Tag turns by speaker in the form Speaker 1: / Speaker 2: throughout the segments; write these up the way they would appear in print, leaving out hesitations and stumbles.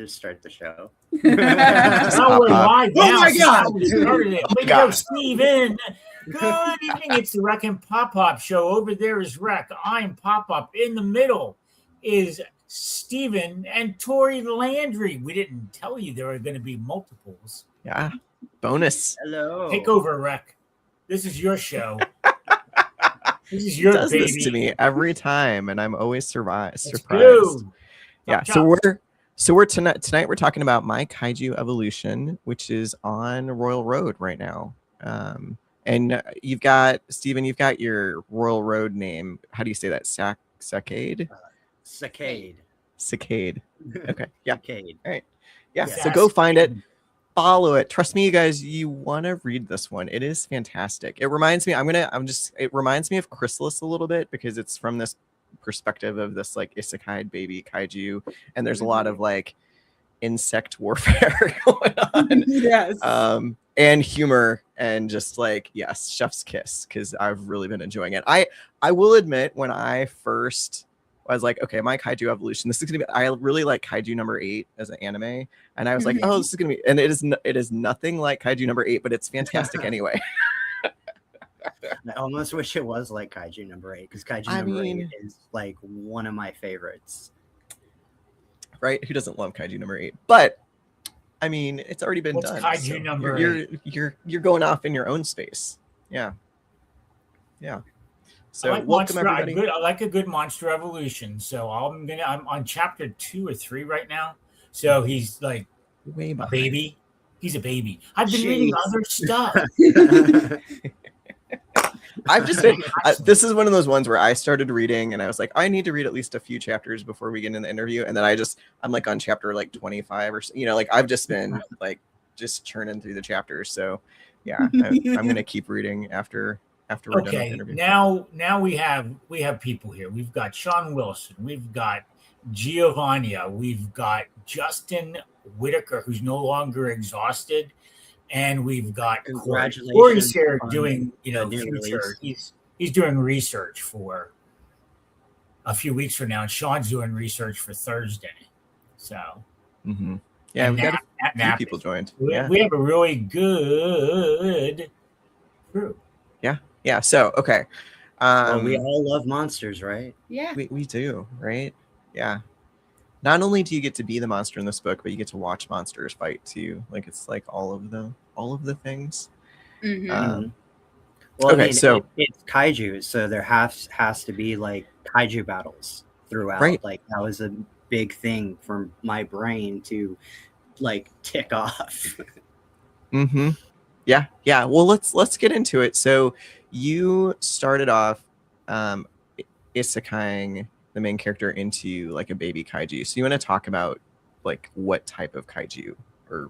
Speaker 1: just start the show.
Speaker 2: We're live now.
Speaker 3: Oh my God!
Speaker 2: We started it. Way to go, Stephen. Good evening. It's the Reck and PopPop Show. Over there is Reck. I'm PopPop. In the middle is Stephen and Tori Landry. We didn't tell you there are going to be multiples.
Speaker 4: Yeah. Bonus.
Speaker 1: Hello.
Speaker 2: Take over, Reck. This is your show. This is your
Speaker 4: does
Speaker 2: baby.
Speaker 4: This to me every time, and I'm always surprised.
Speaker 2: Go.
Speaker 4: Yeah. So we're tonight we're talking about My Kaiju Evolution, which is on Royal Road right now. And you've got Stephen. You've got your Royal Road name. How do you say that? Saccade.
Speaker 1: Saccade.
Speaker 4: Saccade. Okay. Yeah.
Speaker 1: Saccade.
Speaker 4: All right. Yeah.
Speaker 2: Yes.
Speaker 4: So go find it. Follow it. Trust me, you guys. You want to read this one. It is fantastic. It reminds me. It reminds me of Chrysalis a little bit because it's from this perspective of this like isekai baby kaiju, and there's a lot of like insect warfare going on.
Speaker 3: Yes.
Speaker 4: And humor and just like chef's kiss because I've really been enjoying it. I will admit when I first was like, okay, My Kaiju Evolution. This is gonna be. I really like Kaiju number 8 as an anime, and I was like, oh, this is gonna be. And it is nothing like Kaiju number 8, but it's fantastic anyway.
Speaker 1: I almost wish it was like Kaiju number 8 because Kaiju number 8 is like one of my favorites.
Speaker 4: Right? Who doesn't love Kaiju number 8? But I mean, it's already been done.
Speaker 2: Kaiju
Speaker 4: so
Speaker 2: number
Speaker 4: 8? You're going off in your own space. Yeah. So
Speaker 2: I like
Speaker 4: welcome everybody.
Speaker 2: I like a good monster evolution. So I'm on chapter 2 or 3 right now. So he's like
Speaker 4: way behind.
Speaker 2: Baby. He's a baby. I've been reading other stuff.
Speaker 4: I've just this is one of those ones where I started reading and I was like, I need to read at least a few chapters before we get in the interview, and then I'm like on chapter like 25 or like I've just been like just churning through the chapters. So yeah, I'm gonna keep reading after we're done with the interview.
Speaker 2: Now we have people here. We've got Sean Wilson, we've got Giovanni, we've got Justin Whitaker, who's no longer exhausted. And we've got Corey's here doing, future. He's doing research for a few weeks from now, and Sean's doing research for Thursday. So,
Speaker 4: yeah, we got a few people joined.
Speaker 2: We have a really good crew.
Speaker 4: Yeah. So, okay.
Speaker 1: Well, we all love monsters, right?
Speaker 3: Yeah,
Speaker 4: we do, right? Yeah. Not only do you get to be the monster in this book, but you get to watch monsters fight too. Like it's like all of the things.
Speaker 1: Well,
Speaker 4: okay,
Speaker 1: I mean,
Speaker 4: so
Speaker 1: it's kaiju, so there has to be like kaiju battles throughout.
Speaker 4: Right.
Speaker 1: Like that was a big thing for my brain to like tick off.
Speaker 4: Yeah. Well, let's get into it. So you started off isekaiing the main character into like a baby kaiju. So you want to talk about like what type of kaiju, or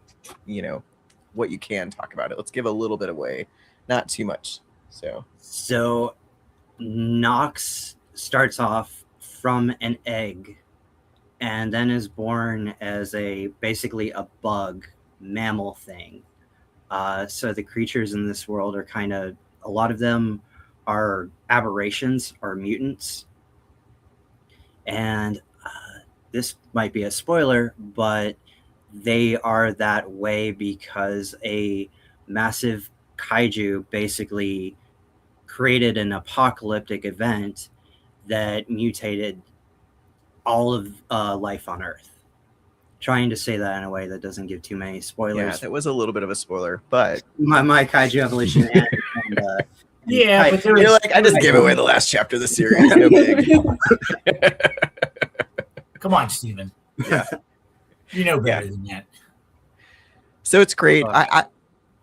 Speaker 4: what you can talk about it. Let's give a little bit away, not too much. So
Speaker 1: Nox starts off from an egg and then is born as basically a bug mammal thing. So the creatures in this world are a lot of them are aberrations or mutants. And this might be a spoiler, but they are that way because a massive kaiju basically created an apocalyptic event that mutated all of life on Earth. Trying to say that in a way that doesn't give too many spoilers.
Speaker 4: Yeah, that was a little bit of a spoiler, but
Speaker 1: my Kaiju Evolution and
Speaker 2: yeah, but
Speaker 4: you're like, I just gave away the last chapter of the series. No big.
Speaker 2: Come on, Stephen.
Speaker 4: Yeah.
Speaker 2: You know better than that.
Speaker 4: So it's great.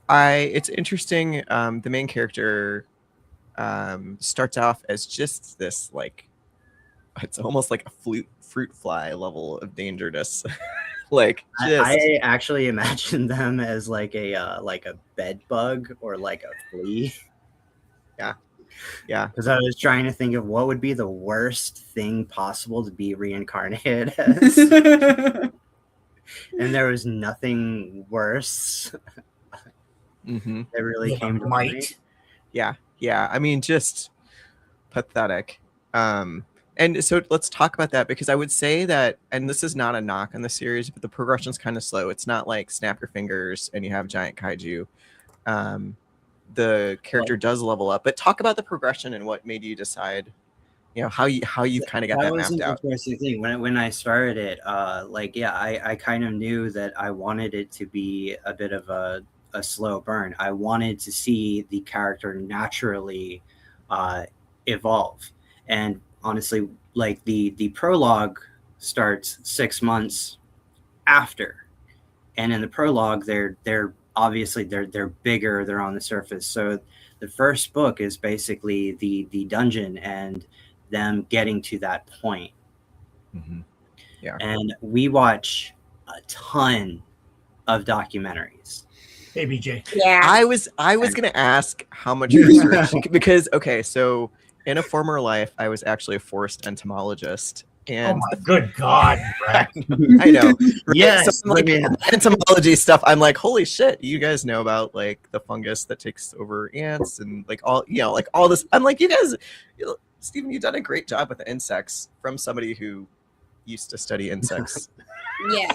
Speaker 4: It's interesting. The main character starts off as just this like, it's almost like a fruit fly level of dangerousness.
Speaker 1: I actually imagined them as like a bed bug or like a flea.
Speaker 4: Yeah.
Speaker 1: Because I was trying to think of what would be the worst thing possible to be reincarnated as. And there was nothing worse. That really came to mind.
Speaker 4: Yeah. I mean, just pathetic. And so let's talk about that, because I would say that, and this is not a knock on the series, but the progression's kind of slow. It's not like snap your fingers and you have giant kaiju. The character does level up, but talk about the progression and what made you decide, how you kind of got that
Speaker 1: was
Speaker 4: mapped
Speaker 1: an
Speaker 4: out.
Speaker 1: interesting thing when I started it. I kind of knew that I wanted it to be a bit of a slow burn. I wanted to see the character naturally evolve, and honestly, like the prologue starts 6 months after, and in the prologue they're obviously they're bigger, they're on the surface. So the first book is basically the dungeon and them getting to that point.
Speaker 4: Mm-hmm. Yeah.
Speaker 1: And we watch a ton of documentaries.
Speaker 2: Hey, BJ.
Speaker 3: Yeah.
Speaker 4: I was gonna ask how much research, because so in a former life I was actually a forest entomologist. And
Speaker 2: oh my good God, Reck.
Speaker 4: I know. Right?
Speaker 1: Yes,
Speaker 4: so like entomology stuff, I'm like, holy shit, you guys know about like the fungus that takes over ants and like all like all this. I'm like, you guys, Stephen, you've done a great job with the insects from somebody who used to study insects.
Speaker 3: Yeah.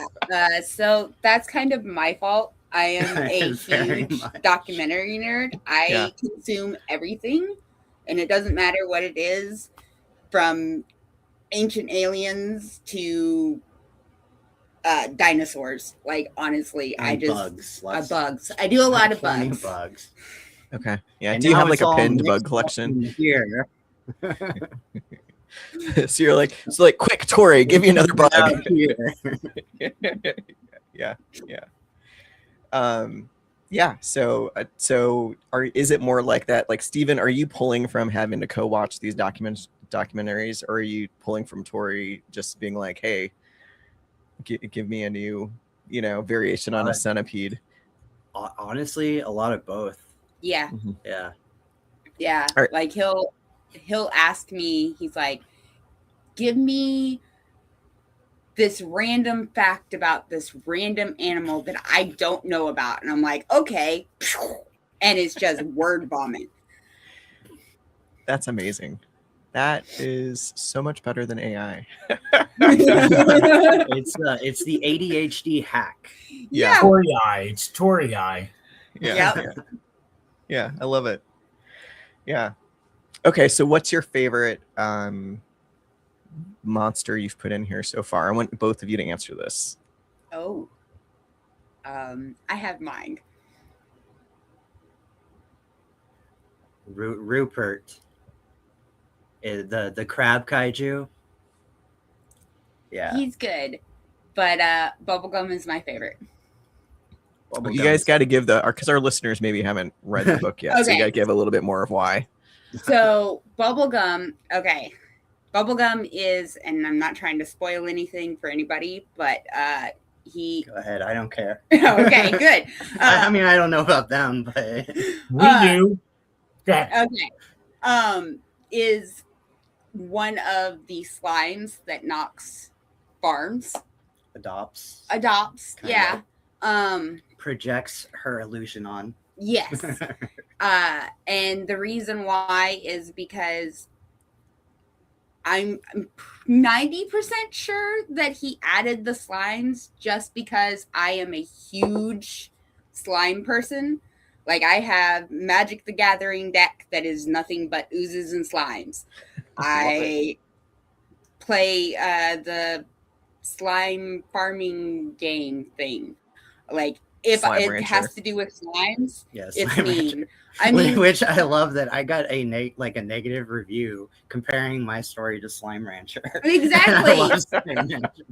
Speaker 3: So that's kind of my fault. I am a huge documentary nerd. I consume everything, and it doesn't matter what it is, from ancient aliens to dinosaurs. Like, honestly,
Speaker 1: and
Speaker 3: I just
Speaker 1: bugs.
Speaker 3: I do a lot of bugs.
Speaker 4: Okay. Yeah.
Speaker 1: And
Speaker 4: do you have
Speaker 1: now
Speaker 4: like
Speaker 1: it's
Speaker 4: a
Speaker 1: all
Speaker 4: pinned bug
Speaker 1: mixed up
Speaker 4: collection?
Speaker 1: in here?
Speaker 4: So you're like, quick, Tori, give me another bug.
Speaker 1: Out here.
Speaker 4: Yeah. So is it more like that? Like, Stephen, are you pulling from having to co-watch these documentaries, or are you pulling from Tori just being like, hey, give me a new, variation on a centipede?
Speaker 1: Honestly, a lot of both.
Speaker 3: Yeah.
Speaker 4: Mm-hmm.
Speaker 3: Yeah.
Speaker 4: Right.
Speaker 3: Like he'll ask me, he's like, give me this random fact about this random animal that I don't know about. And I'm like, okay. And it's just word vomit.
Speaker 4: That's amazing. That is so much better than AI.
Speaker 1: It's the ADHD hack.
Speaker 3: Yeah.
Speaker 2: Tory eye. It's Tory eye.
Speaker 4: Yeah, I love it. Yeah. Okay, so what's your favorite monster you've put in here so far? I want both of you to answer this.
Speaker 3: Oh. I have mine.
Speaker 1: Rupert. The crab kaiju. Yeah.
Speaker 3: He's good. But Bubblegum is my favorite.
Speaker 4: You guys got to give because our listeners maybe haven't read the book yet, so you got to give a little bit more of why.
Speaker 3: So Bubblegum, okay. Bubblegum is, and I'm not trying to spoil anything for anybody, but he...
Speaker 1: Go ahead, I don't care.
Speaker 3: Okay, good.
Speaker 1: I mean, I don't know about them, but...
Speaker 2: We do. Go ahead.
Speaker 3: Okay. Is one of the slimes that Nox farms.
Speaker 1: Adopts.
Speaker 3: Yeah.
Speaker 1: Projects her illusion on.
Speaker 3: Yes. And the reason why is because I'm 90% sure that he added the slimes just because I am a huge slime person. Like, I have Magic the Gathering deck that is nothing but oozes and slimes. I play the slime farming game thing. Like, if
Speaker 4: Slime
Speaker 3: it
Speaker 4: Rancher.
Speaker 3: Has to do with slimes,
Speaker 1: yes,
Speaker 3: it's
Speaker 1: Slime
Speaker 3: me.
Speaker 1: Rancher.
Speaker 3: I mean,
Speaker 1: which I love that I got a negative review comparing my story to Slime Rancher.
Speaker 3: Exactly.
Speaker 1: I love Slime Rancher.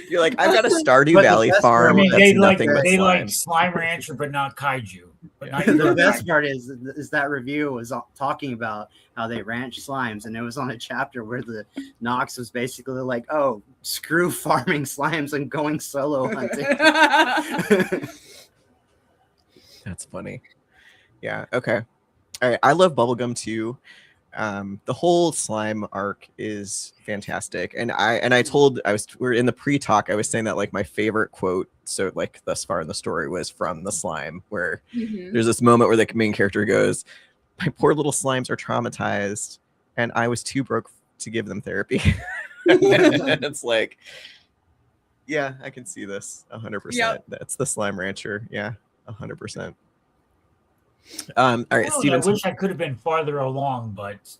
Speaker 4: You're like, I've got a Stardew
Speaker 1: But the
Speaker 4: Valley
Speaker 1: best
Speaker 4: farm.
Speaker 2: I mean,
Speaker 4: that's nothing but slime.
Speaker 2: like Slime Rancher, but not kaiju. But not
Speaker 1: The best part is that review was talking about how they ranch slimes, and it was on a chapter where the Nox was basically like, "Oh, screw farming slimes and going solo hunting."
Speaker 4: That's funny. Yeah. Okay. All right. I love Bubblegum too. The whole slime arc is fantastic, and we're in the pre-talk. I was saying that like my favorite quote, so like thus far in the story, was from the slime, where there's this moment where the main character goes, "My poor little slimes are traumatized, and I was too broke to give them therapy. It's like, yeah, I can see this 100%.
Speaker 3: Yep.
Speaker 4: That's the slime rancher. Yeah, 100%. All right,
Speaker 2: I
Speaker 4: Steven.
Speaker 2: wish I could have been farther along, but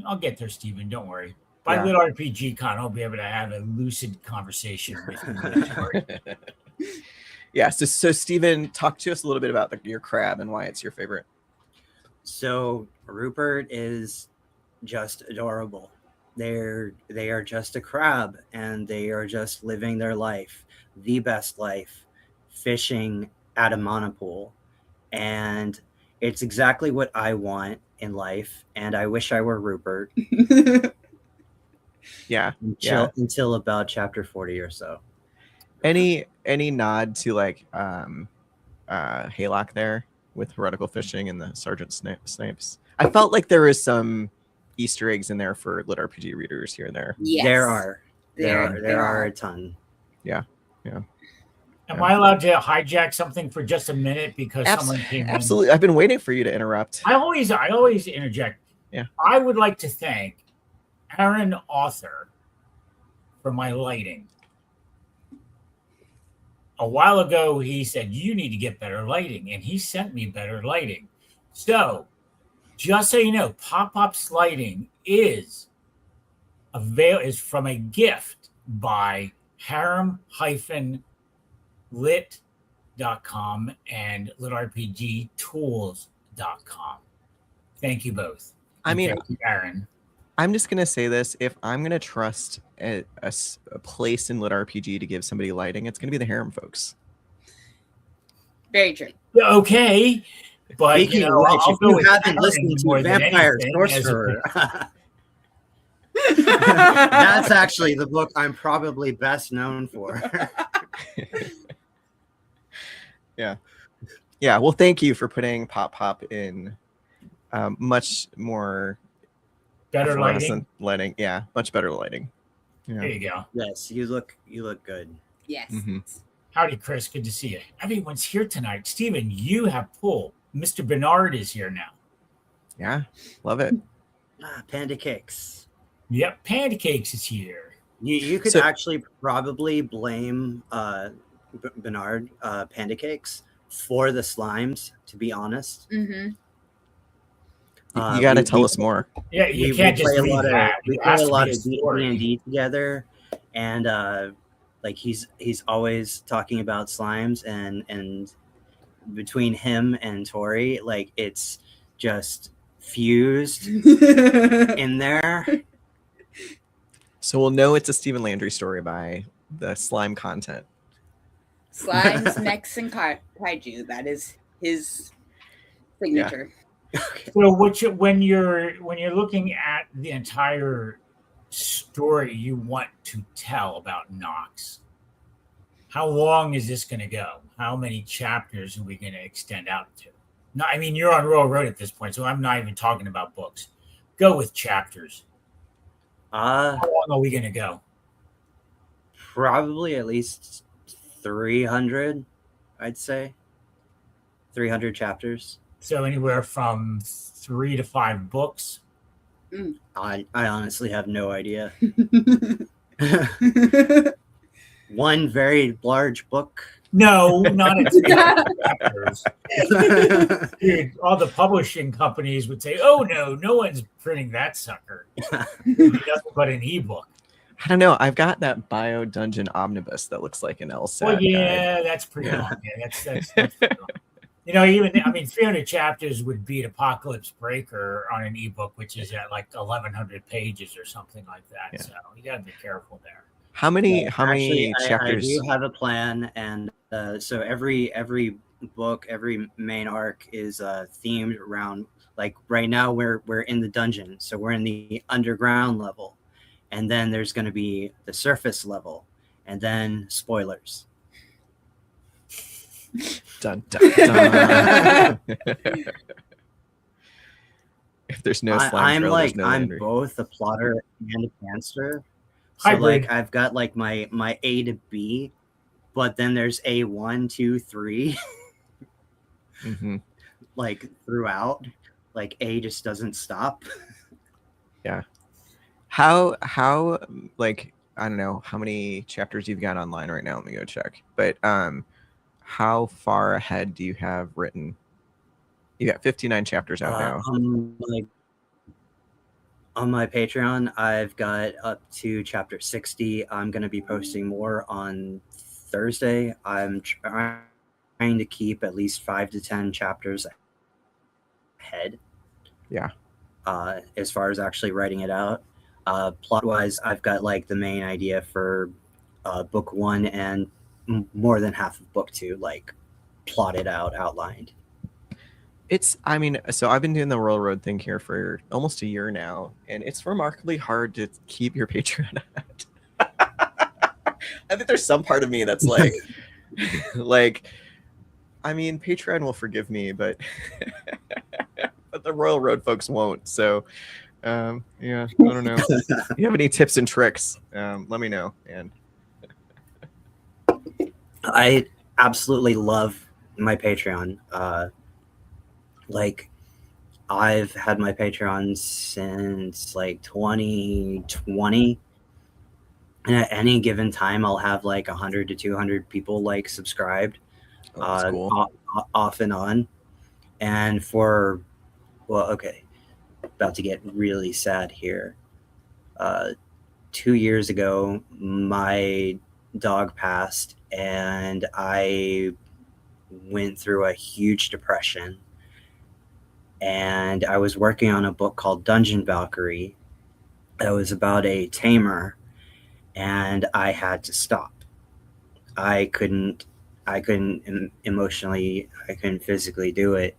Speaker 2: I'll get there, Stephen. Don't worry. By
Speaker 4: Yeah.
Speaker 2: LitRPG Con, I'll be able to have a lucid conversation with you.
Speaker 4: Yeah. So Steven, talk to us a little bit about your crab and why it's your favorite.
Speaker 1: So Rupert is just adorable. They are just a crab, and they are just living their life, the best life, fishing at a monopool, and it's exactly what I want in life. And I wish I were Rupert.
Speaker 4: Yeah.
Speaker 1: Until about chapter 40 or so.
Speaker 4: Any nod to like Haylock there with heretical fishing and the Sergeant Snipes? I felt like there was some Easter eggs in there for LitRPG readers here and there.
Speaker 3: Yes.
Speaker 1: There are a ton.
Speaker 4: Yeah.
Speaker 2: Am I allowed to hijack something for just a minute because someone came in?
Speaker 4: Absolutely. I've been waiting for you to interrupt.
Speaker 2: I always interject.
Speaker 4: Yeah.
Speaker 2: I would like to thank Aaron Author for my lighting. A while ago, he said, you need to get better lighting, and he sent me better lighting. So, just so you know, PopPop's lighting is from a gift by harem-lit.com and litrpgtools.com. Thank you both.
Speaker 4: I mean,
Speaker 2: thank you, Aaron.
Speaker 4: I'm just going to say this. If I'm going to trust a place in LitRPG to give somebody lighting, it's going to be the Harem folks.
Speaker 3: Very true.
Speaker 2: Okay. But,
Speaker 1: Speaking of which, if you haven't listened to Vampire Sorcerer, that's actually the book I'm probably best known for.
Speaker 4: Yeah. Well, thank you for putting PopPop in much more
Speaker 2: better lighting.
Speaker 4: Yeah, much better lighting. Yeah.
Speaker 2: There you go.
Speaker 1: Yes, you look good.
Speaker 3: Yes.
Speaker 4: Mm-hmm.
Speaker 2: Howdy, Chris. Good to see you. Everyone's here tonight. Stephen, you have pull. Mr. Bernard is here now.
Speaker 4: Yeah, love it.
Speaker 1: Panda Cakes.
Speaker 2: Yep, Panda Cakes is here.
Speaker 1: You could actually probably blame Bernard Panda Cakes for the slimes, to be honest.
Speaker 3: Mm-hmm.
Speaker 4: You got to tell us more.
Speaker 2: Yeah, you can't just leave that.
Speaker 1: We play a lot of D&D together, and like he's always talking about slimes, and between him and Tori, like it's just fused in there.
Speaker 4: So we'll know it's a Stephen Landry story by the slime content.
Speaker 3: Slimes, mechs, and kaiju. That is his signature.
Speaker 1: Yeah.
Speaker 2: So when you're looking at the entire story you want to tell about Nox, how long is this going to go? How many chapters are we going to extend out to? No, I mean, you're on Royal Road at this point, so I'm not even talking about books. Go with chapters. How long are we going to go?
Speaker 1: Probably at least 300, I'd say. 300 chapters.
Speaker 2: So anywhere from 3 to 5 books?
Speaker 1: I honestly have no idea. One very large book.
Speaker 2: No, not at chapters. Dude, all the publishing companies would say, "Oh no one's printing that sucker. Nothing but an ebook."
Speaker 4: I don't know. I've got that Bio Dungeon Omnibus that looks like an LSAT.
Speaker 2: Well, yeah, that's pretty long. Yeah, that's pretty long. You know, 300 chapters would beat Apocalypse Breaker on an ebook, which is at like 1,100 pages or something like that. Yeah. So you got to be careful there.
Speaker 4: How many
Speaker 1: I
Speaker 4: chapters?
Speaker 1: do have a plan, and so every book, every main arc is themed around, like right now we're in the dungeon, so we're in the underground level, and then there's going to be the surface level, and then spoilers.
Speaker 4: Dun, dun, dun. If there's no slime
Speaker 1: I'm both a plotter and a pantser. So like I've got like my A to B, but then there's A1, 2, 3.
Speaker 4: Mm-hmm.
Speaker 1: Like throughout. Like A just doesn't stop.
Speaker 4: Yeah. How like I don't know how many chapters you've got online right now. Let me go check. But how far ahead do you have written? You got 59 chapters out now.
Speaker 1: Like on my Patreon, I've got up to chapter 60. I'm going to be posting more on Thursday. I'm trying to keep at least 5 to 10 chapters ahead.
Speaker 4: Yeah.
Speaker 1: As far as actually writing it out. Plot wise, I've got like the main idea for book 1 and more than half of book 2, like plotted out, outlined.
Speaker 4: I mean, so I've been doing the railroad thing here for almost a year now, and it's remarkably hard to keep your Patreon at. I think there's some part of me that's like, like, I mean, Patreon will forgive me, but but the Royal Road folks won't. So, yeah, I don't know. If you have any tips and tricks, let me know. And
Speaker 1: I absolutely love my Patreon. Like, I've had my Patreon since like 2020. And at any given time, I'll have like 100 to 200 people like subscribed
Speaker 4: that's cool.
Speaker 1: off and on. And for, well, okay, about to get really sad here. 2 years ago, my dog passed, and I went through a huge depression. And I was working on a book called Dungeon Valkyrie that was about a tamer, and I had to stop. I couldn't emotionally, I couldn't physically do it.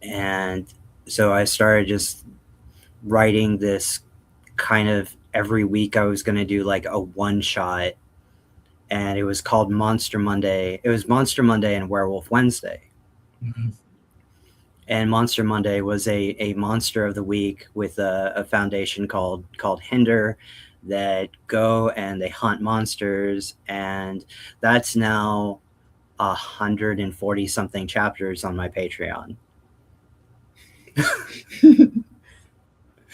Speaker 1: And so I started just writing this kind of every week. I was going to do like a one shot, and it was called Monster Monday. It was Monster Monday and Werewolf Wednesday.
Speaker 2: Mm-hmm.
Speaker 1: And Monster Monday was a monster of the week with a foundation called Hinder that go and they hunt monsters, and that's now 140 something chapters on my Patreon.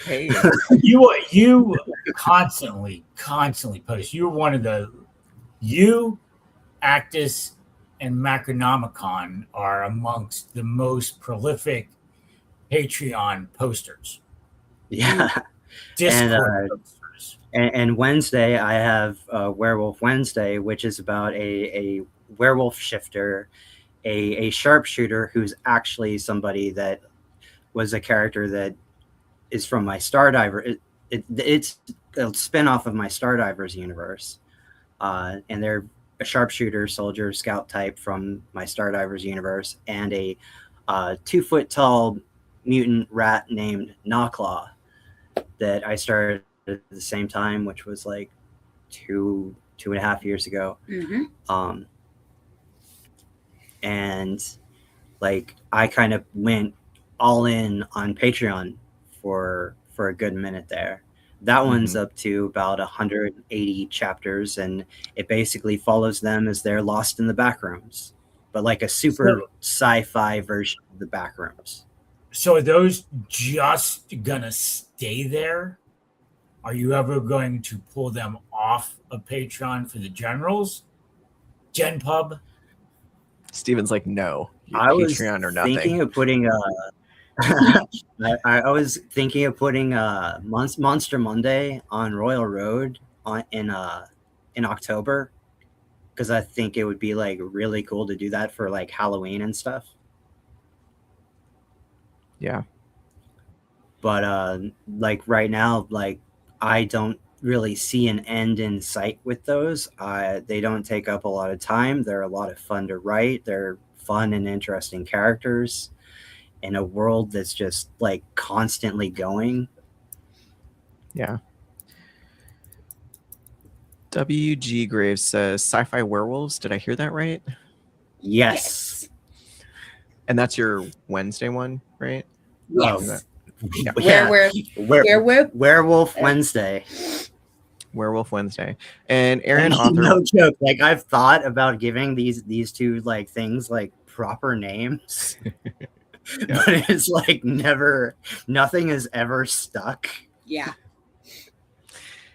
Speaker 4: Hey,
Speaker 2: You constantly post. You're one of you, Actus, and Macronomicon are amongst the most prolific Patreon posters.
Speaker 1: Yeah.
Speaker 2: Discord posters.
Speaker 1: And Wednesday, I have Werewolf Wednesday, which is about a werewolf shifter, a sharpshooter who's actually somebody that was a character that is from my Stardiver. It's a spinoff of my Stardivers universe. And they're a sharpshooter, soldier, scout type from my Stardivers universe, and a 2 foot tall mutant rat named Knocklaw that I started at the same time, which was like 2.5 years ago.
Speaker 3: Mm-hmm.
Speaker 1: And like I kind of went all in on Patreon for a good minute there. That one's up to about 180 chapters, and it basically follows them as they're lost in the backrooms, but like a super sci-fi version of the backrooms.
Speaker 2: So are those just gonna stay there? Are you ever going to pull them off of Patreon for the generals? Gen Pub?
Speaker 4: Steven's like, no,
Speaker 1: I was
Speaker 4: Patreon or nothing.
Speaker 1: thinking of putting I was thinking of putting Monster Monday on Royal Road in October, because I think it would be like really cool to do that for like Halloween and stuff.
Speaker 4: Yeah.
Speaker 1: But like right now, like I don't really see an end in sight with those. They don't take up a lot of time. They're a lot of fun to write. They're fun and interesting characters in a world that's just like constantly going.
Speaker 4: Yeah. WG Graves says sci-fi werewolves. Did I hear that right?
Speaker 1: Yes.
Speaker 4: And that's your Wednesday one, right?
Speaker 3: Yes.
Speaker 1: Yeah. Werewolf
Speaker 4: Yeah.
Speaker 1: Wednesday.
Speaker 4: Werewolf Wednesday. And Aaron author.
Speaker 1: No joke. Like I've thought about giving these two like things like proper names. but it's like nothing has ever stuck.
Speaker 3: Yeah.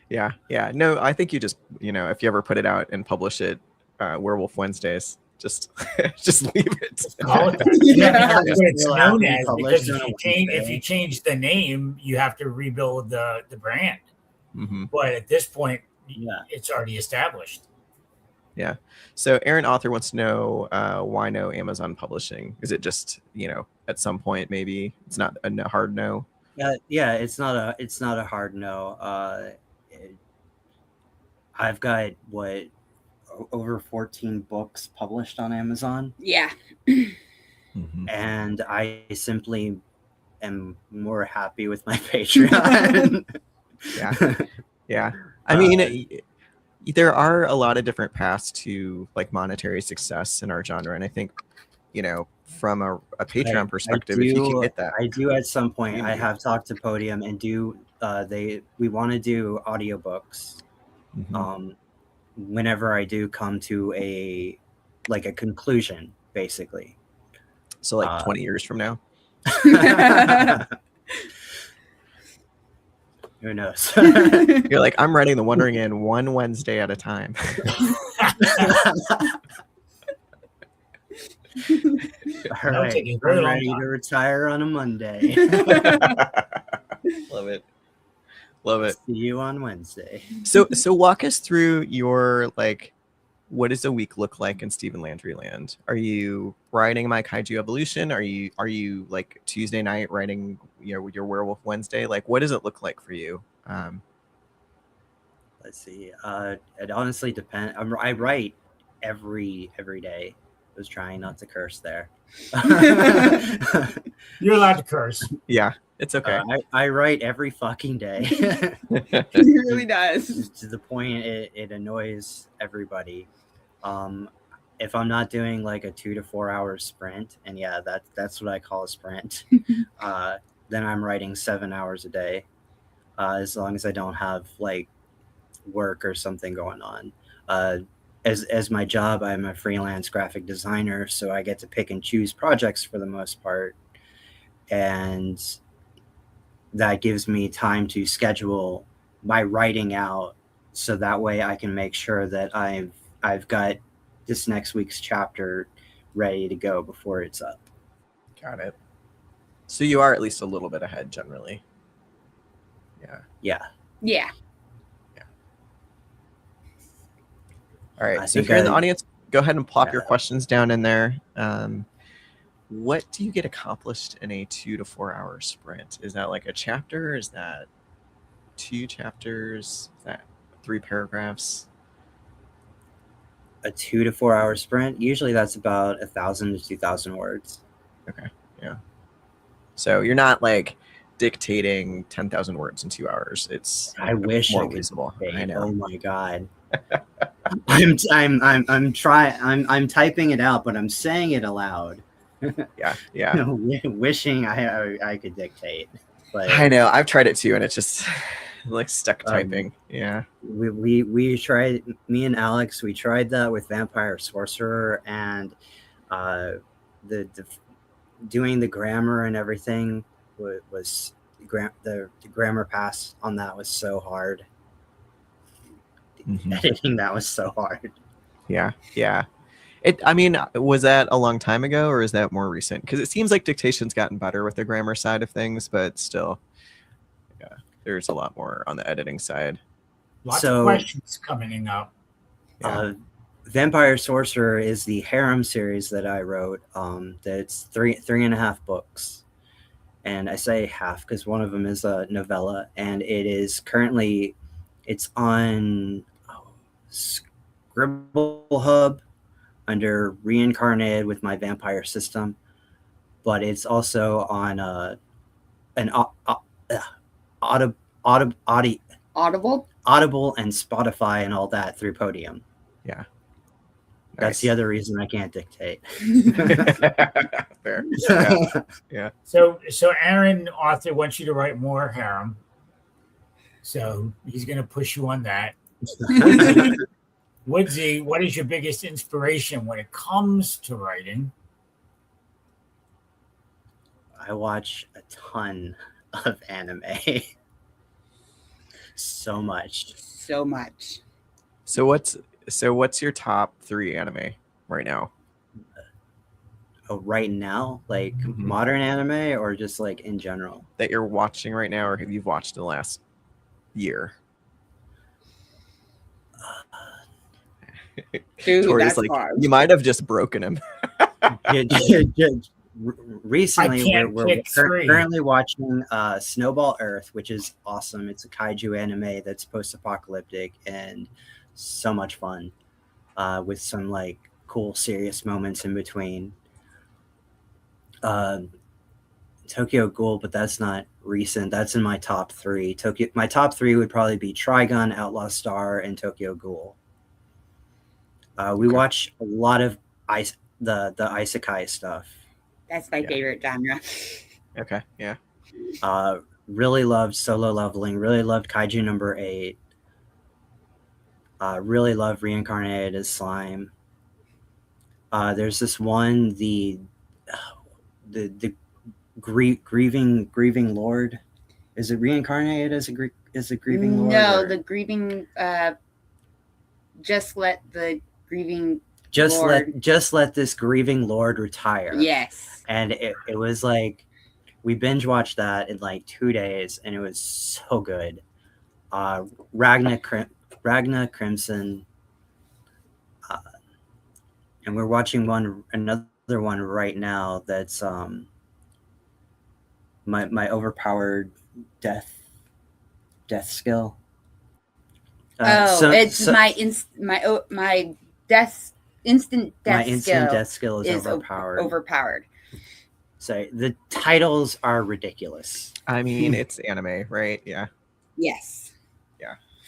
Speaker 4: Yeah. No, I think you just, if you ever put it out and publish it, Werewolf Wednesdays, just leave it.
Speaker 2: Call it that.
Speaker 3: Yeah.
Speaker 2: That's what it's
Speaker 1: It'll have to
Speaker 2: known
Speaker 1: be
Speaker 2: as,
Speaker 1: published
Speaker 2: because
Speaker 1: on a
Speaker 2: if
Speaker 1: Wednesday.
Speaker 2: you change the name, you have to rebuild the brand.
Speaker 4: Mm-hmm.
Speaker 2: But at this point,
Speaker 1: Yeah.
Speaker 2: it's already established.
Speaker 4: Yeah. So Aaron Author wants to know why no Amazon publishing? Is it just, at some point maybe it's not a hard no?
Speaker 1: Yeah, it's not a hard no. I've got over 14 books published on Amazon.
Speaker 3: Yeah.
Speaker 4: Mm-hmm.
Speaker 1: And I simply am more happy with my Patreon.
Speaker 4: Yeah. I mean, there are a lot of different paths to like monetary success in our genre, and I think, from a Patreon perspective, if you can get that,
Speaker 1: I do at some point.
Speaker 4: Yeah.
Speaker 1: I have talked to Podium and we want to do audiobooks.
Speaker 4: Mm-hmm.
Speaker 1: Whenever I do come to a conclusion, basically.
Speaker 4: So like 20 years from now.
Speaker 1: Who knows?
Speaker 4: You're like, I'm writing The Wandering Inn one Wednesday at a time.
Speaker 1: All right, I'm ready to retire on a Monday.
Speaker 4: Love it.
Speaker 1: See you on Wednesday.
Speaker 4: So walk us through your what does a week look like in Stephen Landry land? Are you writing My Kaiju Evolution? Are you like Tuesday night writing your Werewolf Wednesday? Like, what does it look like for you?
Speaker 1: Let's see. It honestly depends. I write every day. I was trying not to curse there.
Speaker 2: You're allowed to curse.
Speaker 4: Yeah, it's okay.
Speaker 1: I write every fucking day.
Speaker 3: He really does.
Speaker 1: To the point it annoys everybody. If I'm not doing like a 2 to 4 hour sprint, and yeah, that's what I call a sprint, then I'm writing 7 hours a day, as long as I don't have like work or something going on. As my job, I'm a freelance graphic designer, so I get to pick and choose projects for the most part, and that gives me time to schedule my writing out, so that way I can make sure that I've got this next week's chapter ready to go before it's up.
Speaker 4: Got it. So you are at least a little bit ahead generally. Yeah. All right. So if you're in the audience, go ahead and plop your questions down in there. What do you get accomplished in a 2 to 4 hour sprint? Is that like a chapter? Is that 2 chapters? Is that 3 paragraphs?
Speaker 1: A 2 to 4 hour sprint, usually that's about 1,000 to 2,000 words.
Speaker 4: Okay. Yeah. So you're not like dictating 10,000 words in 2 hours. It's
Speaker 1: I wish
Speaker 4: more
Speaker 1: I could
Speaker 4: reasonable.
Speaker 1: dictate.
Speaker 4: I know.
Speaker 1: Oh my god. I'm typing it out, but I'm saying it aloud.
Speaker 4: Yeah.
Speaker 1: Wishing I could dictate. But
Speaker 4: I know. I've tried it too, and it's just like stuck typing. Yeah.
Speaker 1: We tried, me and Alex, we tried that with Vampire Sorcerer, and the doing the grammar and everything was the grammar pass on that was so hard.
Speaker 4: Mm-hmm.
Speaker 1: Editing that was so hard.
Speaker 4: Yeah. I mean, was that a long time ago, or is that more recent? Because it seems like dictation's gotten better with the grammar side of things, but still, yeah, there's a lot more on the editing side.
Speaker 2: Lots of questions coming up.
Speaker 4: Yeah.
Speaker 1: Vampire Sorcerer is the harem series that I wrote. That's three and a half books, and I say half because one of them is a novella, and it is currently it's on Scribble Hub under Reincarnated with My Vampire System, but it's also on an Audible and Spotify and all that through Podium.
Speaker 4: Yeah.
Speaker 1: That's the other reason I can't dictate.
Speaker 4: Fair. Yeah.
Speaker 2: So Aaron Author wants you to write more harem. So he's going to push you on that. Woodsy, what is your biggest inspiration when it comes to writing?
Speaker 1: I watch a ton of anime. So much.
Speaker 3: So much.
Speaker 4: So what's your top 3 anime right now?
Speaker 1: Oh, right now, like
Speaker 4: Mhm.
Speaker 1: modern anime or just like in general?
Speaker 4: That you're watching right now, or have you watched in the last year?
Speaker 3: Dude,
Speaker 4: Tori's
Speaker 3: that's
Speaker 4: like,
Speaker 3: hard.
Speaker 4: you might have just broken him.
Speaker 1: Recently,
Speaker 2: I can't
Speaker 1: we're
Speaker 2: pick 3.
Speaker 1: currently watching Snowball Earth, which is awesome. It's a kaiju anime that's post-apocalyptic and so much fun, with some like cool, serious moments in between. Uh, Tokyo Ghoul, but that's not recent. That's in my top 3. My top 3 would probably be Trigun, Outlaw Star, and Tokyo Ghoul. We
Speaker 4: Okay.
Speaker 1: watch a lot of the isekai stuff.
Speaker 3: That's my favorite genre.
Speaker 4: Okay, yeah.
Speaker 1: Really loved Solo Leveling. Really loved Kaiju number 8. Really loved Reincarnated as Slime. There's this one, the grieving Lord. Is it Reincarnated as a grieving Lord?
Speaker 3: No,
Speaker 1: or?
Speaker 3: the grieving. Just let the grieving.
Speaker 1: Just let this grieving Lord retire.
Speaker 3: Yes.
Speaker 1: And it was like we binge watched that in like 2 days, and it was so good. Ragna Crimson, and we're watching another one right now that's my overpowered death skill.
Speaker 3: It's my death instant death
Speaker 1: my instant
Speaker 3: skill
Speaker 1: death skill is overpowered.
Speaker 3: Overpowered.
Speaker 1: So the titles are ridiculous.
Speaker 4: I mean, it's anime, right? Yeah.
Speaker 3: Yes.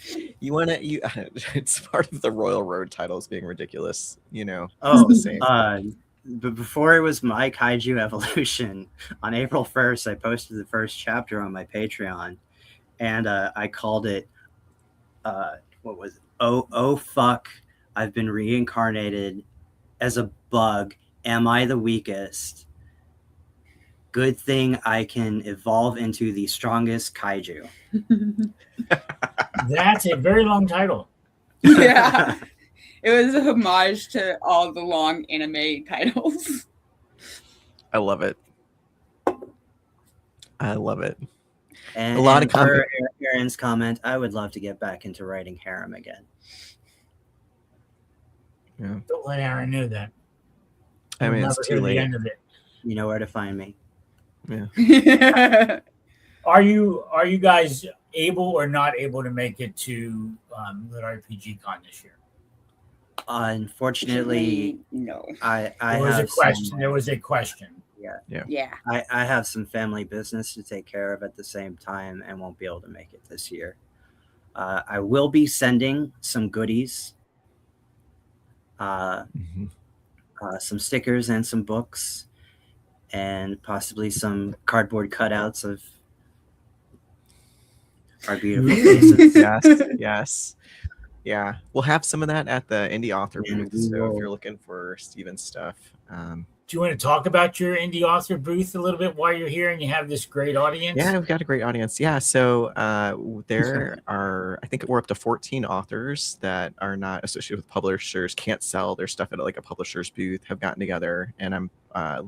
Speaker 4: It's part of the Royal Road titles being ridiculous, you know.
Speaker 1: Oh,
Speaker 4: It's the same.
Speaker 1: But before it was My Kaiju Evolution, on April 1st, I posted the first chapter on my Patreon, and I called it, what was it? Oh, fuck, I've been reincarnated as a bug. Am I the weakest? Good thing I can evolve into the strongest kaiju.
Speaker 2: That's a very long title.
Speaker 3: Yeah. It was a homage to all the long anime titles.
Speaker 4: I love it. I love it.
Speaker 1: And
Speaker 4: a lot of
Speaker 1: per Aaron's comment, I would love to get back into writing harem again.
Speaker 4: Yeah.
Speaker 2: Don't let Aaron know that.
Speaker 4: I mean,
Speaker 2: You'll
Speaker 4: it's
Speaker 2: never
Speaker 4: too
Speaker 2: hear
Speaker 4: late.
Speaker 2: the end of it.
Speaker 1: You know where to find me.
Speaker 4: Yeah.
Speaker 2: Are you guys able or not able to make it to LitRPG Con this year?
Speaker 1: Unfortunately,
Speaker 3: no.
Speaker 1: I
Speaker 2: There was
Speaker 1: have
Speaker 2: a question.
Speaker 1: some,
Speaker 2: There was a question.
Speaker 3: Yeah.
Speaker 1: I have some family business to take care of at the same time and won't be able to make it this year. I will be sending some goodies, some stickers and some books, and possibly some cardboard cutouts of our beautiful faces.
Speaker 4: Yes. Yeah, we'll have some of that at the indie author
Speaker 1: And
Speaker 4: booth.
Speaker 1: we
Speaker 4: So
Speaker 1: will-
Speaker 4: if you're looking for Stephen's stuff,
Speaker 2: Do you want to talk about your indie author booth a little bit while you're here and you have this great audience?
Speaker 4: yeah, we've got a great audience. Yeah, so there are, I think we're up to 14 authors that are not associated with publishers, can't sell their stuff at like a publisher's booth, have gotten together, and I'm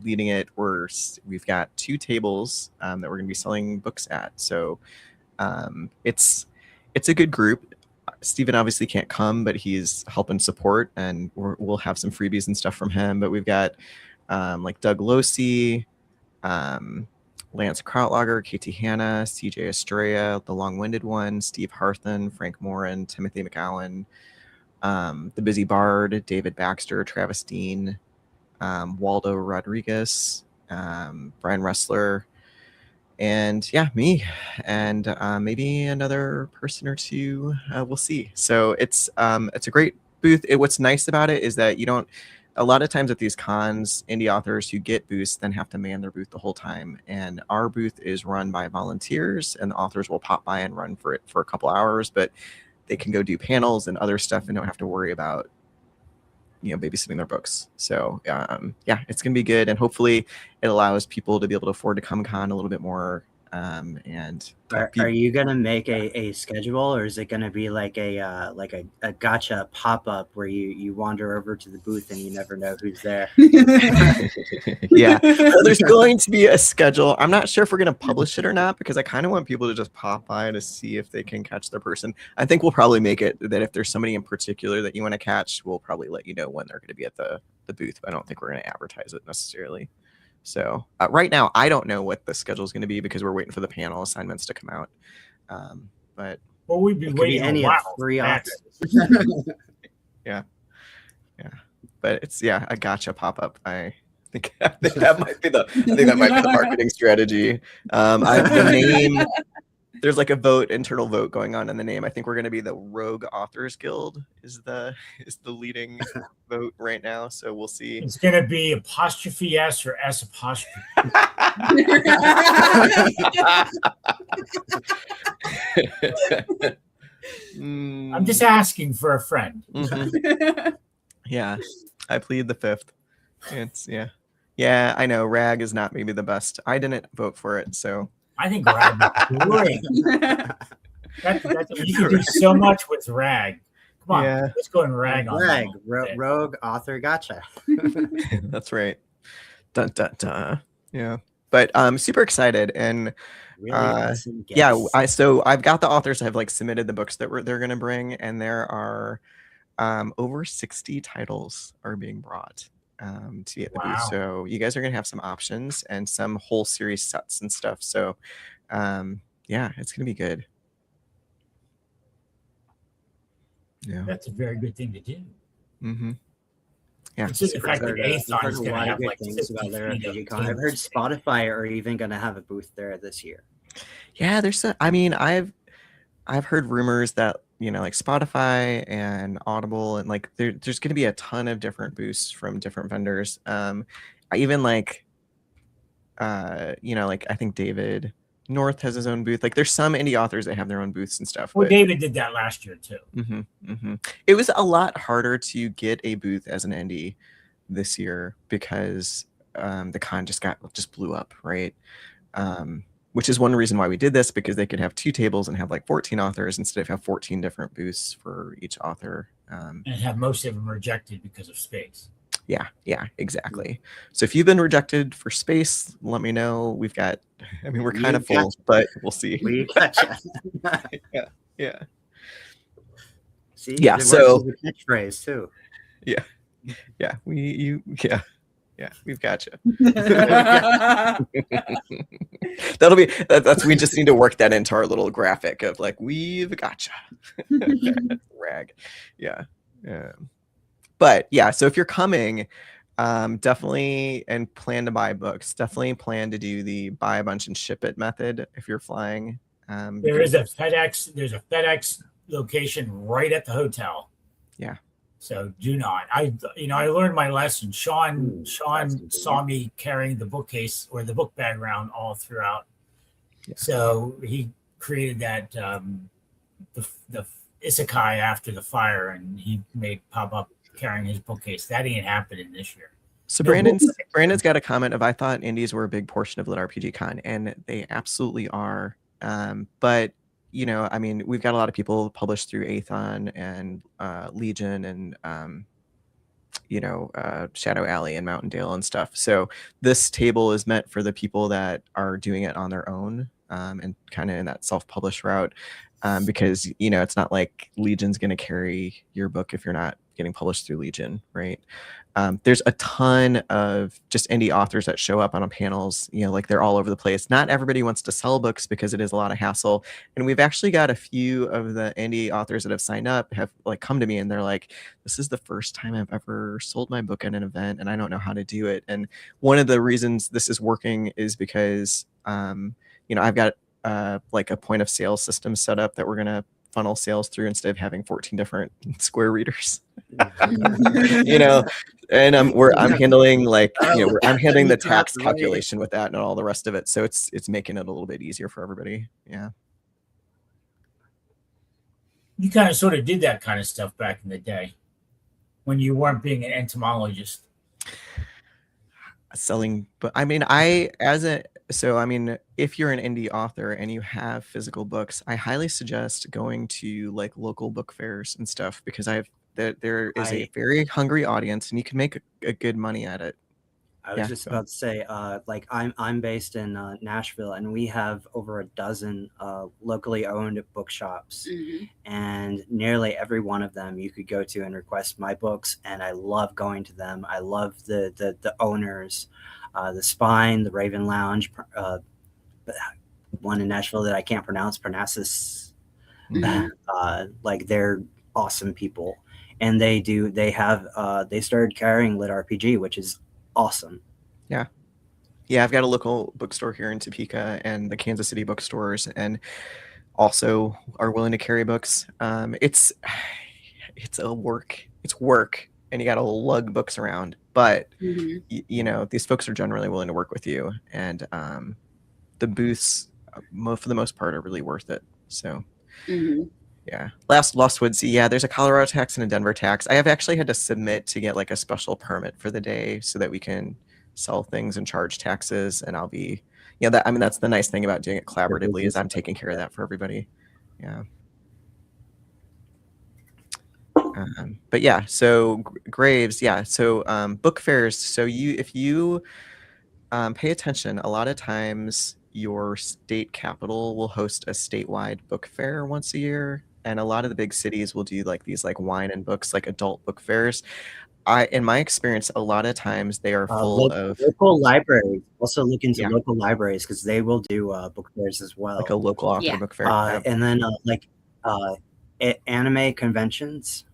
Speaker 4: leading it. We've got 2 tables that we're going to be selling books at. So it's a good group. Stephen obviously can't come, but he's helping support, and we'll have some freebies and stuff from him. But we've got like Doug Losey, Lance Krautlager, KT Hanna, CJ Estrella, the long-winded one, Steve Harthen, Frank Morin, Timothy McAllen, the Busy Bard, David Baxter, Travis Dean, Waldo Rodriguez, Brian Ressler, and yeah, me, and maybe another person or two. We'll see. So it's a great booth. What's nice about it is that you don't. A lot of times at these cons, indie authors who get booths then have to man their booth the whole time. And our booth is run by volunteers, and the authors will pop by and run for it for a couple hours, but they can go do panels and other stuff and don't have to worry about babysitting their books. So yeah, it's gonna be good, and hopefully it allows people to be able to afford to Comic-Con a little bit more. And
Speaker 1: are you gonna make a schedule, or is it gonna be like a gotcha pop-up where you wander over to the booth and you never know who's there?
Speaker 4: Yeah, well, there's going to be a schedule. I'm not sure if we're going to publish it or not, because I kind of want people to just pop by to see if they can catch their person. I think we'll probably make it that if there's somebody in particular that you want to catch, we'll probably let you know when they're going to be at the booth. But I don't think we're going to advertise it necessarily. So right now, I don't know what the schedule is going to be because we're waiting for the panel assignments to come out. But
Speaker 2: well, we'd be waiting
Speaker 1: any
Speaker 2: a while.
Speaker 1: free authors.
Speaker 4: Yeah. But it's a gotcha pop-up. I think that might be the marketing strategy. The name, there's like a internal vote going on in the name. I think we're going to be the Rogue Authors Guild is the leading vote right now. So we'll see.
Speaker 2: It's going to be apostrophe S or S apostrophe. I'm just asking for a friend.
Speaker 4: Mm-hmm. Yeah, I plead the fifth. It's yeah. I know Rag is not maybe the best. I didn't vote for it, so
Speaker 2: I think Rag is great. You can do so much with Rag. Come on, let's go and Rag on
Speaker 1: Rag. Rogue author gotcha.
Speaker 4: That's right. Dun dun dun. Yeah, but I'm super excited, and
Speaker 1: really awesome guests.
Speaker 4: so I've got the authors that have like submitted the books that they're going to bring, and there are over 60 titles are being brought to be at the booth. So you guys are going to have some options and some whole series sets and stuff. So yeah, it's going to be good. Yeah,
Speaker 2: that's a very good thing to do.
Speaker 4: Mm-hmm. Yeah,
Speaker 2: it's just the fact that Aethon is going to have like
Speaker 1: things about LitRPG Con. I've heard Spotify are even going to have a booth there this year.
Speaker 4: Yeah, I've heard rumors that like Spotify and Audible and like there's going to be a ton of different booths from different vendors. I even like I think David North has his own booth. Like there's some indie authors that have their own booths and stuff.
Speaker 2: Well, David did that last year too.
Speaker 4: Mm-hmm, mm-hmm. It was a lot harder to get a booth as an indie this year because the con just blew up, right? Which is one reason why we did this, because they could have 2 tables and have like 14 authors instead of have 14 different booths for each author.
Speaker 2: And have most of them rejected because of space.
Speaker 4: Yeah, exactly. So if you've been rejected for space, let me know. We're kind of full, but we'll see.
Speaker 1: We gotcha.
Speaker 4: Yeah.
Speaker 1: See,
Speaker 4: yeah. So
Speaker 1: the catchphrase too.
Speaker 4: Yeah. We've got you. That's we just need to work that into our little graphic of like, we've got you. Rag. Yeah. But yeah, so if you're coming, definitely, and plan to buy books, definitely plan to do the buy a bunch and ship it method if you're flying.
Speaker 2: There's a FedEx location right at the hotel.
Speaker 4: Yeah.
Speaker 2: So do not. I learned my lesson. Sean saw me carrying the bookcase or the book bag around all throughout. Yeah. So he created that the isekai after the fire, and he made pop up carrying his bookcase. That ain't happening this year.
Speaker 4: So Brandon's got a comment of, I thought indies were a big portion of LitRPG Con, and they absolutely are. But we've got a lot of people published through Aethon and Legion and Shadow Alley and Mountain Dale and stuff. So this table is meant for the people that are doing it on their own and kind of in that self-published route, because it's not like Legion's going to carry your book if you're not getting published through Legion, right? There's a ton of just indie authors that show up on panels, like they're all over the place. Not everybody wants to sell books because it is a lot of hassle. And we've actually got a few of the indie authors that have signed up have like come to me and they're like, this is the first time I've ever sold my book at an event and I don't know how to do it. And one of the reasons this is working is because, I've got like a point of sale system set up that we're going to funnel sales through instead of having 14 different Square readers. And I'm handling I'm handling the tax calculation with that and all the rest of it. So it's making it a little bit easier for everybody. Yeah.
Speaker 2: You kind of sort of did that kind of stuff back in the day. when you weren't being an entomologist?
Speaker 4: Selling, but I mean, if you're an indie author and you have physical books, I highly suggest going to like local book fairs and stuff, because there is a very hungry audience and you can make a good money at it.
Speaker 1: I was just about to say, like I'm based in Nashville, and we have over a dozen locally owned bookshops, and nearly every one of them you could go to and request my books, and I love going to them. I love the owners, the Spine, the Raven Lounge, one in Nashville that I can't pronounce, Parnassus. Like they're awesome people, and they started carrying LitRPG, which is awesome.
Speaker 4: Yeah, I've got a local bookstore here in Topeka and the Kansas City bookstores, and also are willing to carry books. It's work, and you got to lug books around, but you know, these folks are generally willing to work with you, and the booths, for the most part, are really worth it. So yeah, Lost Woods. Yeah, there's a Colorado tax and a Denver tax. I have actually had to submit to get like a special permit for the day so that we can sell things and charge taxes. And I'll be, that's the nice thing about doing it collaboratively, is I'm taking care of that for everybody. Yeah. But yeah, so Graves, yeah. So book fairs. So if you pay attention, a lot of times your state capital will host a statewide book fair once a year. And a lot of the big cities will do like these like wine and books, like adult book fairs. In my experience, a lot of times they are full of
Speaker 1: local libraries. Also look into local libraries, because they will do book fairs as well.
Speaker 4: Like a local author book fair.
Speaker 1: And then anime conventions.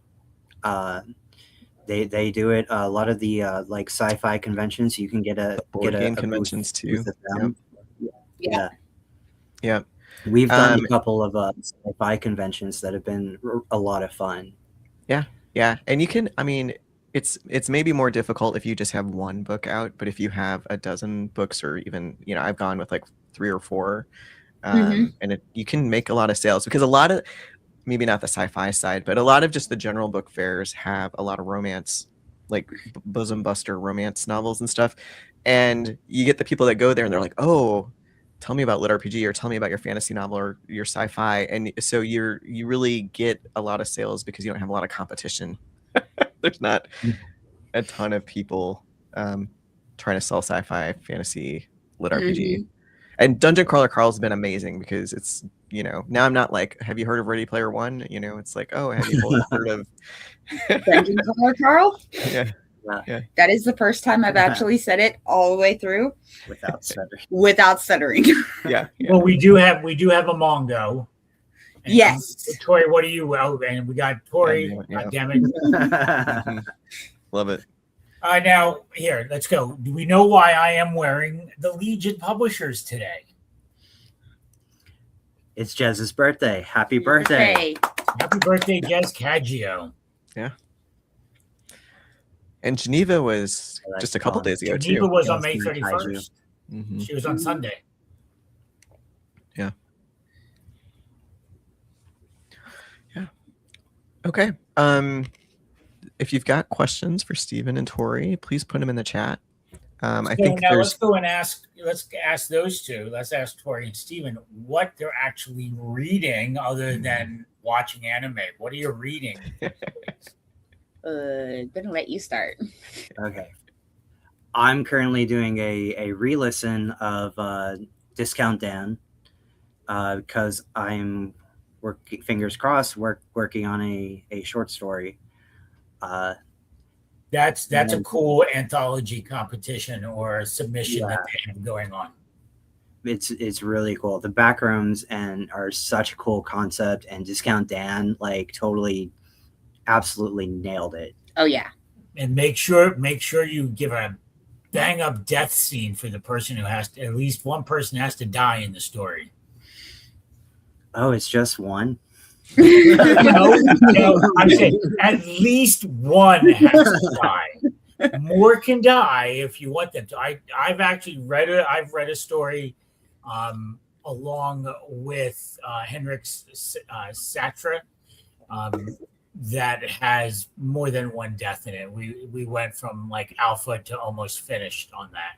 Speaker 1: They do it. A lot of the like sci-fi conventions, you can get a
Speaker 4: game conventions too.
Speaker 1: Yeah. We've done a couple of sci-fi conventions that have been a lot of fun.
Speaker 4: Yeah, and you can. I mean, it's maybe more difficult if you just have one book out, but if you have a dozen books, or even I've gone with like 3 or 4, and you can make a lot of sales, because a lot of, maybe not the sci-fi side, but a lot of just the general book fairs have a lot of romance, like bosom buster romance novels and stuff, and you get the people that go there and they're like, oh, tell me about LitRPG, or tell me about your fantasy novel or your sci-fi, and so you really get a lot of sales because you don't have a lot of competition. There's not a ton of people trying to sell sci-fi, fantasy, LitRPG. And Dungeon Crawler Carl's been amazing, because it's, now I'm not like, have you heard of Ready Player One? It's like, oh, have you heard of
Speaker 3: Dungeon Crawler Carl?
Speaker 4: Yeah.
Speaker 3: That is the first time I've actually said it all the way through without stuttering.
Speaker 4: Yeah.
Speaker 2: Well, we do have a Mongo. And
Speaker 3: yes.
Speaker 2: Tori, what are you? Well, and we got Tori. Damn it.
Speaker 4: Love it.
Speaker 2: Now, here, let's go. Do we know why I am wearing the Legion Publishers today?
Speaker 1: It's Jez's birthday. Happy birthday.
Speaker 2: Happy birthday, Jez Kaiju.
Speaker 4: Yeah. And Geneva was just a couple days ago, too.
Speaker 2: Geneva was on May 31st. She was on Sunday.
Speaker 4: Yeah. Okay. If you've got questions for Stephen and Tori, please put them in the chat. I think
Speaker 2: now let's go and ask those two. Let's ask Tori and Stephen what they're actually reading other than watching anime. What are you reading?
Speaker 3: Gonna let you start.
Speaker 1: Okay. I'm currently doing a re-listen of Discount Dan, because I'm fingers crossed, working on a short story.
Speaker 2: That's a cool anthology competition or a submission that they have going on.
Speaker 1: It's really cool. The backrooms are such a cool concept, and Discount Dan totally, absolutely nailed it.
Speaker 3: Oh yeah.
Speaker 2: And make sure you give a bang up death scene for the person who has to, at least one person has to die in the story.
Speaker 1: Oh, it's just one?
Speaker 2: No, I'm saying at least one has to die. More can die if you want them to. I've actually read a story along with Henrik Satra that has more than one death in it. We went from like alpha to almost finished on that.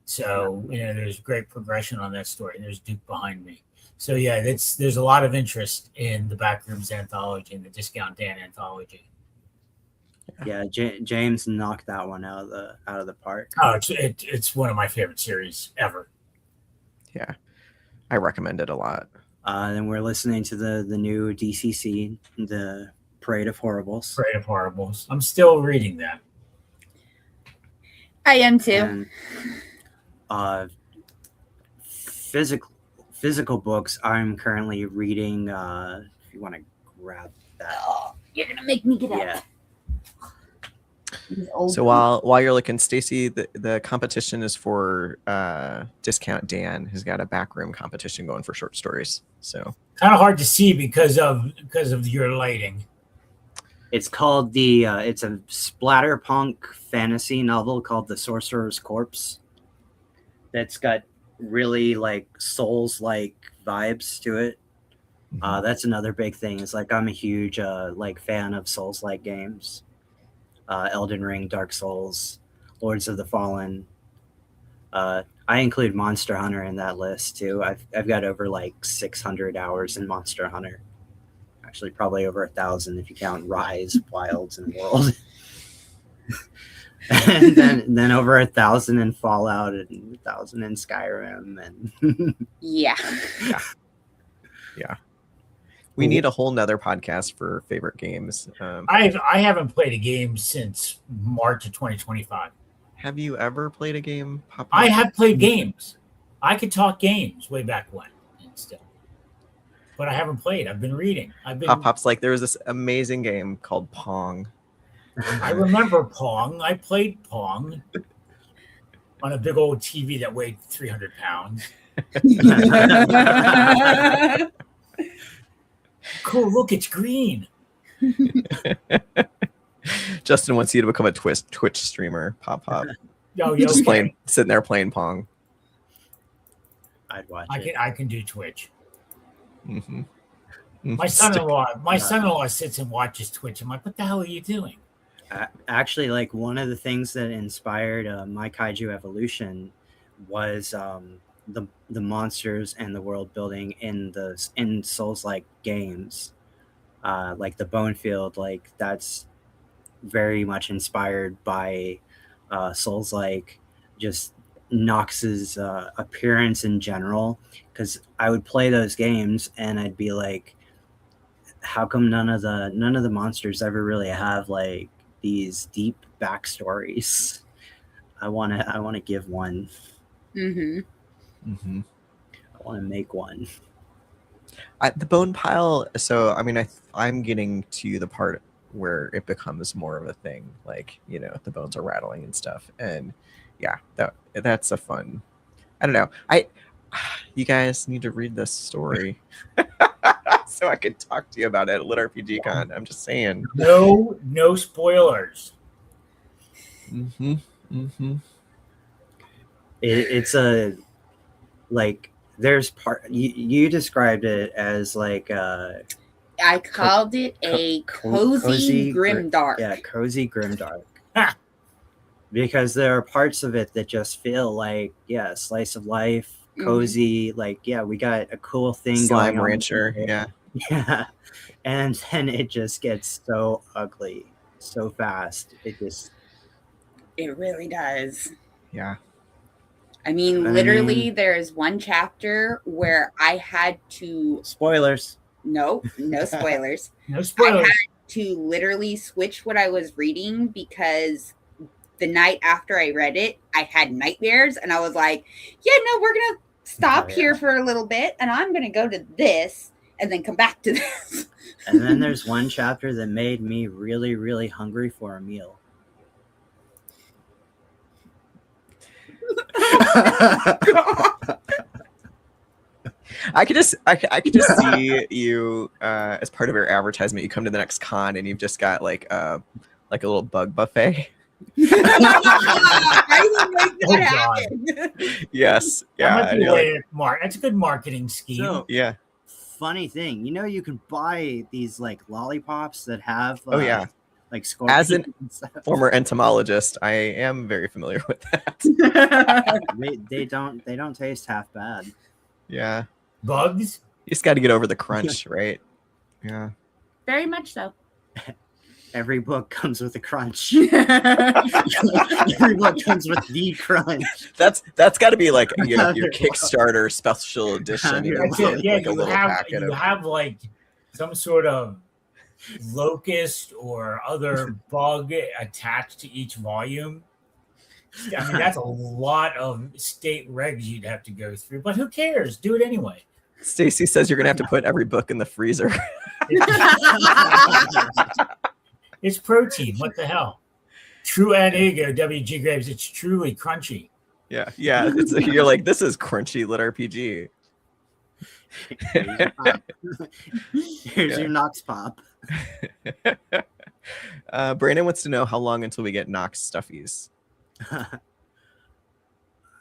Speaker 2: So, there's great progression on that story. There's Duke behind me. So yeah, there's a lot of interest in the Backrooms anthology and the Discount Dan anthology.
Speaker 1: Yeah, James knocked that one out of the park.
Speaker 2: Oh, it's one of my favorite series ever.
Speaker 4: Yeah, I recommend it a lot.
Speaker 1: And we're listening to the new DCC, the Parade of Horribles.
Speaker 2: Parade of Horribles. I'm still reading that.
Speaker 3: I am too.
Speaker 1: And, physical books. I'm currently reading. If you want to grab that,
Speaker 3: You're gonna make me get up.
Speaker 1: yeah.
Speaker 4: So while you're looking, Stacy, the competition is for Discount Dan, who's got a backroom competition going for short stories. So
Speaker 2: kind of hard to see because of your lighting.
Speaker 1: It's called it's a splatterpunk fantasy novel called The Sorcerer's Corpse. That's got really like Souls-like vibes to it. That's another big thing. Is like I'm a huge like fan of Souls-like games. Elden Ring, Dark Souls, Lords of the Fallen. I include Monster Hunter in that list too. I've got over like 600 hours in Monster Hunter. Actually, probably over 1,000 if you count Rise, Wilds, and World. And then over 1,000 in Fallout and 1,000 in Skyrim and
Speaker 3: Yeah.
Speaker 4: we need a whole nother podcast for favorite games.
Speaker 2: I haven't played a game since March of 2025.
Speaker 4: Have you ever played a game, Pop?
Speaker 2: I have played games. I could talk games way back when and still. But I haven't played. I've been reading.
Speaker 4: Pop's like, there was this amazing game called Pong.
Speaker 2: I remember Pong. I played Pong on a big old TV that weighed 300 pounds. Cool, look, it's green.
Speaker 4: Justin wants you to become a Twitch streamer, Pop.
Speaker 2: Yo,
Speaker 4: Just
Speaker 2: okay.
Speaker 4: sitting there playing Pong.
Speaker 1: I'd watch
Speaker 2: I
Speaker 1: it.
Speaker 2: can do Twitch.
Speaker 4: Mm-hmm.
Speaker 2: My son-in-law sits and watches Twitch. I'm like, what the hell are you doing?
Speaker 1: Actually, like one of the things that inspired My Kaiju Evolution was the monsters and the world building in Souls-like games, like the Bone Field. Like that's very much inspired by Souls-like, just Nox's appearance in general. Because I would play those games and I'd be like, how come none of the monsters ever really have like these deep backstories? I want to give one.
Speaker 3: Mm-hmm.
Speaker 4: Mm-hmm.
Speaker 1: I want to make one.
Speaker 4: The bone pile. So I mean, I'm getting to the part where it becomes more of a thing. Like the bones are rattling and stuff. And yeah, that's a fun. I don't know. You guys need to read this story so I could talk to you about it at LitRPG Con. I'm just saying.
Speaker 2: No spoilers.
Speaker 4: Mm-hmm. Mm-hmm.
Speaker 1: It's a like there's part you described it as like
Speaker 3: I called it a cozy grimdark.
Speaker 1: Yeah, cozy grimdark. Because there are parts of it that just feel like slice of life, cozy. Like we got a cool thing
Speaker 4: Slime
Speaker 1: going
Speaker 4: Rancher.
Speaker 1: On. Yeah, and then it just gets so ugly so fast.
Speaker 3: It really does.
Speaker 4: Yeah.
Speaker 3: I mean, literally, there's one chapter where I had to...
Speaker 1: Spoilers.
Speaker 3: No spoilers.
Speaker 2: No spoilers.
Speaker 3: I had to literally switch what I was reading because the night after I read it, I had nightmares. And I was like, we're going to stop here for a little bit. And I'm going to go to this and then come back to this.
Speaker 1: And then there's one chapter that made me really, really hungry for a meal.
Speaker 4: I could just see you as part of your advertisement. You come to the next con and you've just got like a little bug buffet.
Speaker 3: I would make that happen.
Speaker 4: Yes, yeah.
Speaker 2: That's a good marketing scheme.
Speaker 1: So,
Speaker 4: yeah.
Speaker 1: funny thing. You know, you can buy these like lollipops that have
Speaker 4: Oh, yeah.
Speaker 1: like scorpions.
Speaker 4: As an
Speaker 1: and stuff.
Speaker 4: former entomologist, I am very familiar with that.
Speaker 1: they don't taste half bad.
Speaker 4: Yeah.
Speaker 2: Bugs?
Speaker 4: You just got to get over the crunch, right? Yeah.
Speaker 3: Very much so.
Speaker 1: Every book comes with a crunch. Every book comes with the crunch.
Speaker 4: That's got to be like, you know, your Kickstarter special edition. You know,
Speaker 2: That's it. Yeah,
Speaker 4: like a
Speaker 2: you
Speaker 4: little packet
Speaker 2: you
Speaker 4: of.
Speaker 2: have like some sort of locust or other bug attached to each volume. I mean, that's a lot of state regs you'd have to go through, but who cares? Do it anyway.
Speaker 4: Stacy says you're gonna have to put every book in the freezer.
Speaker 2: It's protein. What the hell? True ad ego, W.G. Graves. It's truly crunchy.
Speaker 4: Yeah. You're like, this is crunchy LitRPG.
Speaker 1: Here's your Nox Pop.
Speaker 4: Brandon wants to know how long until we get Nox stuffies.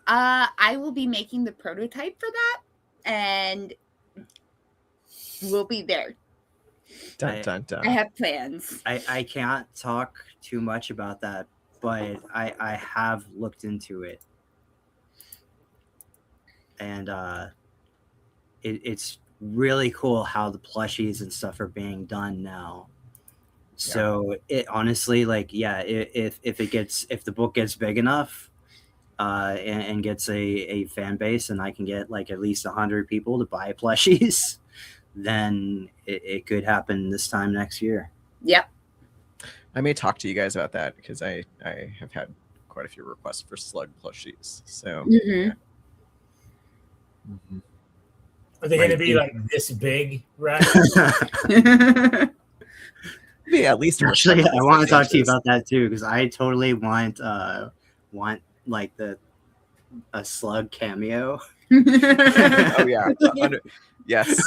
Speaker 3: I will be making the prototype for that, and we'll be there.
Speaker 4: Dun, dun, dun.
Speaker 3: I have plans.
Speaker 1: I can't talk too much about that, but I have looked into it, and it's really cool how the plushies and stuff are being done now. So it honestly, like, yeah, if the book gets big enough, and gets a fan base, and I can get like at least 100 people to buy plushies, then it could happen this time next year.
Speaker 3: Yep.
Speaker 4: I may talk to you guys about that because I have had quite a few requests for slug plushies. So
Speaker 3: Mm-hmm.
Speaker 4: Mhm.
Speaker 2: Are they going to be like this big, right?
Speaker 4: Yeah, at least
Speaker 1: Actually, I want to talk to you about that too, because I totally want like a slug cameo.
Speaker 4: Oh yeah. Yes.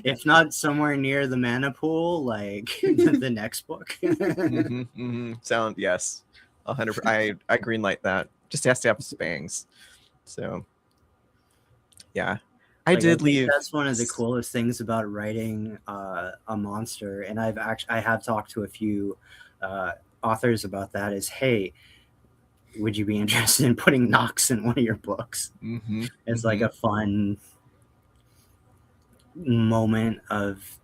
Speaker 1: If not somewhere near the mana pool, like the next book.
Speaker 4: Sound yes. 100%. I greenlight that. Just has to have spangs. So yeah. I did leave.
Speaker 1: That's one of the coolest things about writing a monster, and I have talked to a few authors about that. Is, hey, would you be interested in putting Nox in one of your books? It's like a fun moment of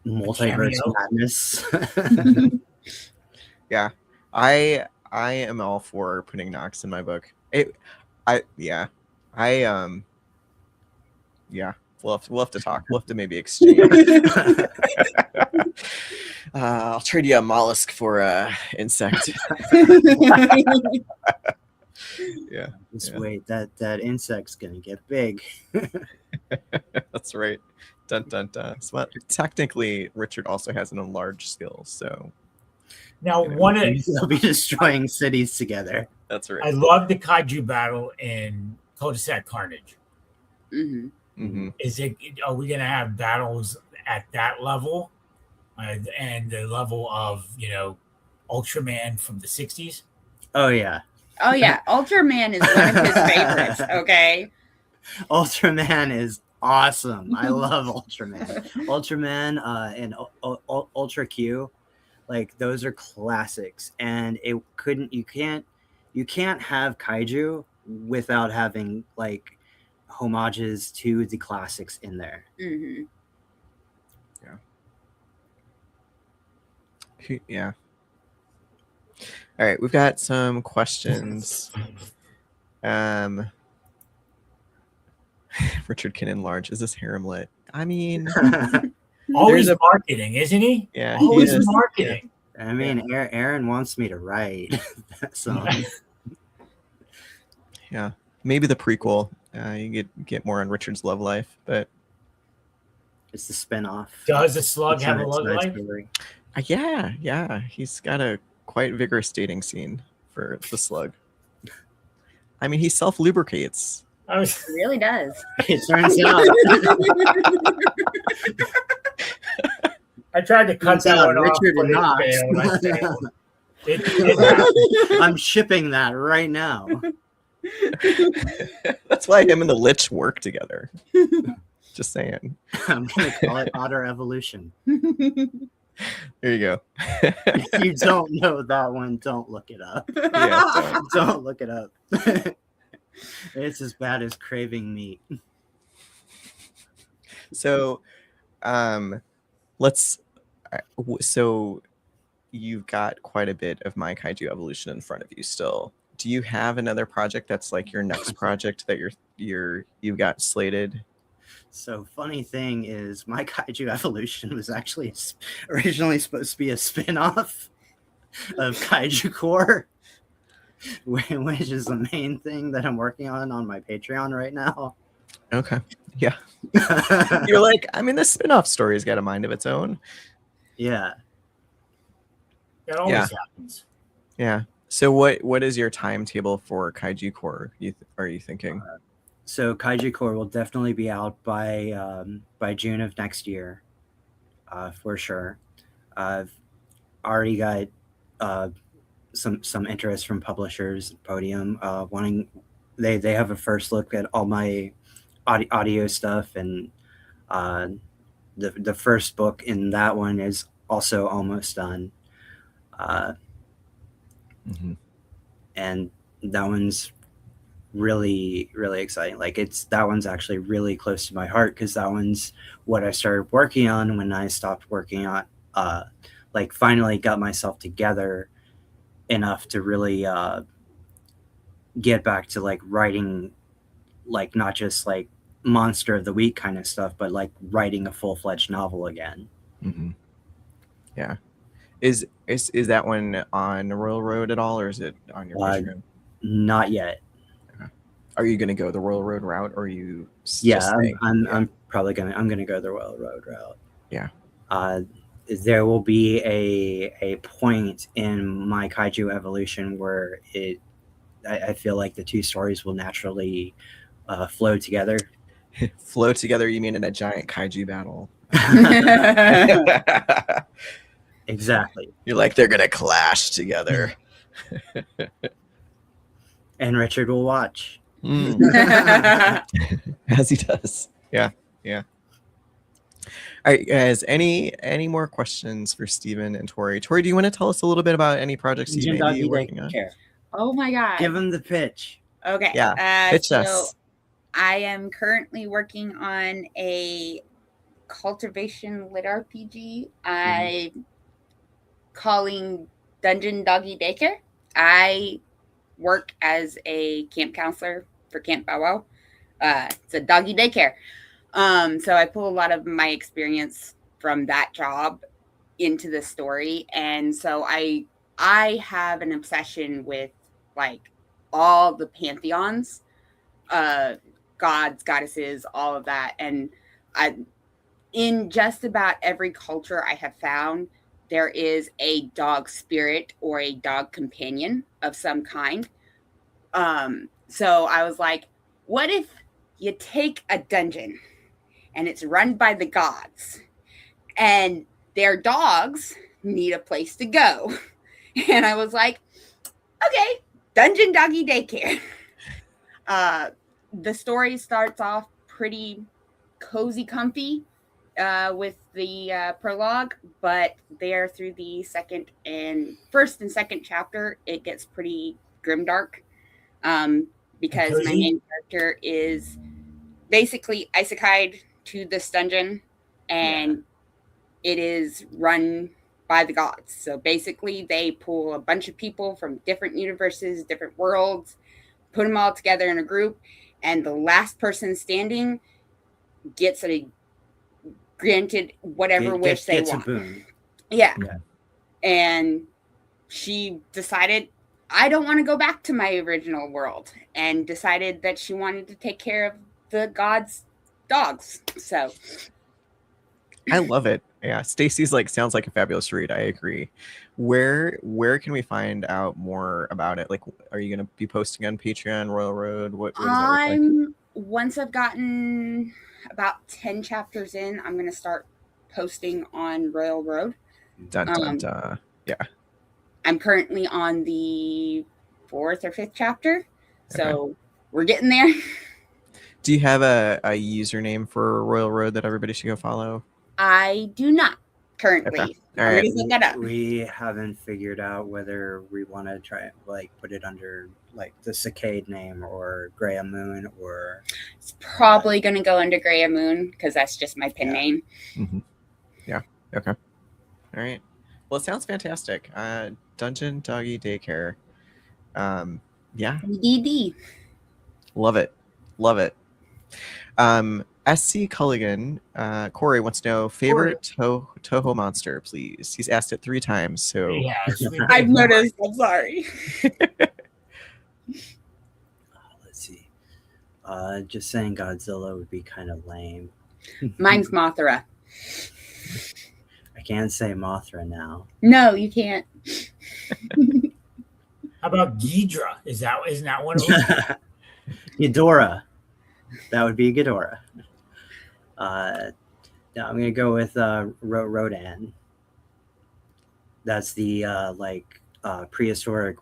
Speaker 1: multiverse madness.
Speaker 4: Yeah, I am all for putting Nox in my book. Yeah, we'll have to talk. We'll have to maybe exchange. I'll trade you a mollusk for a insect. Yeah.
Speaker 1: Just wait, that insect's gonna get big.
Speaker 4: That's right. Dun dun dun. So, technically, Richard also has an enlarged skill, so
Speaker 2: Now,
Speaker 1: they'll be destroying cities together.
Speaker 4: that's right.
Speaker 2: I love the kaiju battle in Cul-de-sac Carnage.
Speaker 3: Mm-hmm.
Speaker 2: Are we going to have battles at that level, and the level of Ultraman from the 60s?
Speaker 1: Oh yeah.
Speaker 3: Oh yeah, Ultraman is one of his favorites. Okay.
Speaker 1: Ultraman is awesome. I love Ultraman. Ultraman and Ultra Q, like those are classics, and you can't have kaiju without having like homages to the classics in there.
Speaker 3: Mm-hmm.
Speaker 4: Yeah. All right, we've got some questions. Richard can enlarge. Is this harem lit? I mean,
Speaker 2: Always marketing, isn't he?
Speaker 4: Yeah,
Speaker 2: always
Speaker 4: he is.
Speaker 2: marketing.
Speaker 1: I mean, Aaron wants me to write that song.
Speaker 4: Yeah, maybe the prequel. You get more on Richard's love life, but
Speaker 1: It's the spinoff.
Speaker 2: Does the slug
Speaker 1: It's
Speaker 2: have a
Speaker 1: a
Speaker 2: love
Speaker 1: side
Speaker 2: life?
Speaker 1: story.
Speaker 4: yeah, he's got a quite vigorous dating scene for the slug. I mean, he self-lubricates.
Speaker 3: It really does.
Speaker 1: It turns out.
Speaker 2: I tried to cut
Speaker 1: Turns
Speaker 2: that
Speaker 1: out
Speaker 2: one off,
Speaker 1: Richard
Speaker 2: but
Speaker 1: and Knox.
Speaker 2: it failed. It failed. It happened.
Speaker 1: I'm shipping that right now.
Speaker 4: That's why him and the Lich work together. Just saying.
Speaker 1: I'm gonna call it Otter Evolution.
Speaker 4: There you go.
Speaker 1: If you don't know that one, don't look it up.
Speaker 4: Yeah, don't.
Speaker 1: Don't look it up. It's as bad as craving meat.
Speaker 4: So, let's. So, you've got quite a bit of My Kaiju Evolution in front of you still. Do you have another project that's like your next project that you've got slated?
Speaker 1: So funny thing is, My Kaiju Evolution was actually originally supposed to be a spin-off of Kaiju Core, which is the main thing that I'm working on my Patreon right now.
Speaker 4: Okay. Yeah. You're like, I mean, the spin-off story's got a mind of its own.
Speaker 1: Yeah.
Speaker 2: That always happens.
Speaker 4: Yeah. So what is your timetable for Kaiju Core? Are you thinking?
Speaker 1: So Kaiju Core will definitely be out by June of next year, for sure. I've already got some interest from publishers, Podium, wanting they have a first look at all my audio stuff, and the first book in that one is also almost done. And that one's really exciting. Like that one's actually really close to my heart, because that one's what I started working on when I stopped working on like finally got myself together enough to really get back to like writing, like not just like monster of the week kind of stuff, but like writing a full-fledged novel again.
Speaker 4: Yeah. Is that one on Royal Road at all, or is it on your Patreon?
Speaker 1: Not yet.
Speaker 4: Are you going to go the Royal Road route, or are you?
Speaker 1: I'm probably gonna go the Royal Road route.
Speaker 4: Yeah.
Speaker 1: There will be a point in My Kaiju Evolution where I feel like the two stories will naturally flow together.
Speaker 4: Flow together? You mean in a giant kaiju battle?
Speaker 1: Exactly.
Speaker 4: You're like, they're gonna clash together.
Speaker 1: And Richard will watch.
Speaker 4: As he does. Yeah. All right, guys. Any more questions for Stephen and Tori? Tori, do you want to tell us a little bit about any projects you may be working on?
Speaker 3: Oh my god!
Speaker 1: Give him the pitch.
Speaker 3: Okay.
Speaker 4: Yeah. Pitch us.
Speaker 3: I am currently working on a cultivation LitRPG. I'm calling Dungeon Doggy Daycare. I work as a camp counselor for Camp Bow Wow. It's a doggy daycare. So I pull a lot of my experience from that job into the story. And so I have an obsession with like all the pantheons, gods, goddesses, all of that. And in just about every culture I have found, there is a dog spirit or a dog companion of some kind. So I was like, what if you take a dungeon and it's run by the gods and their dogs need a place to go? And I was like, okay, Dungeon Doggy Daycare. The story starts off pretty cozy, comfy with the prologue, but there through the first and second chapter, it gets pretty grimdark. Because my main character is basically isekai'd to this dungeon, and it is run by the gods. So basically, they pull a bunch of people from different universes, different worlds, put them all together in a group, and the last person standing gets granted whatever wish they want.
Speaker 1: A boon.
Speaker 3: Yeah. And she decided, I don't want to go back to my original world, and decided that she wanted to take care of the gods' dogs. So
Speaker 4: I love it. Yeah, Stacy's like sounds like a fabulous read. I agree. Where can we find out more about it? Like, are you going to be posting on Patreon, Royal Road? What does that look like?
Speaker 3: Once I've gotten about 10 chapters in, I'm going to start posting on Royal Road.
Speaker 4: Dun, dun, dun. Yeah.
Speaker 3: I'm currently on the 4th or 5th chapter. So we're getting there.
Speaker 4: Do you have a username for Royal Road that everybody should go follow?
Speaker 3: I do not currently.
Speaker 4: Okay. All
Speaker 3: I'm
Speaker 4: right.
Speaker 3: gonna look that up.
Speaker 1: We haven't figured out whether we want to try like put it under like the Cicade name or Graham Moon or.
Speaker 3: It's probably gonna go under Graham Moon because that's just my pin name.
Speaker 4: Mm-hmm. Yeah. Okay. All right. Well, it sounds fantastic. Dungeon Doggy Daycare. Yeah.
Speaker 3: DD.
Speaker 4: Love it. Love it. SC Culligan, Corey wants to know favorite Toho monster, please. He's asked it 3 times, so
Speaker 2: Yes,
Speaker 3: I've noticed. I'm sorry.
Speaker 1: Let's see. Just saying Godzilla would be kind of lame.
Speaker 3: Mine's Mothra.
Speaker 1: I can't say Mothra now.
Speaker 3: No, you can't.
Speaker 2: How about Ghidra? Isn't that one of them?
Speaker 1: Ghidorah. That would be Ghidorah. No, I'm gonna go with Rodan. That's the prehistoric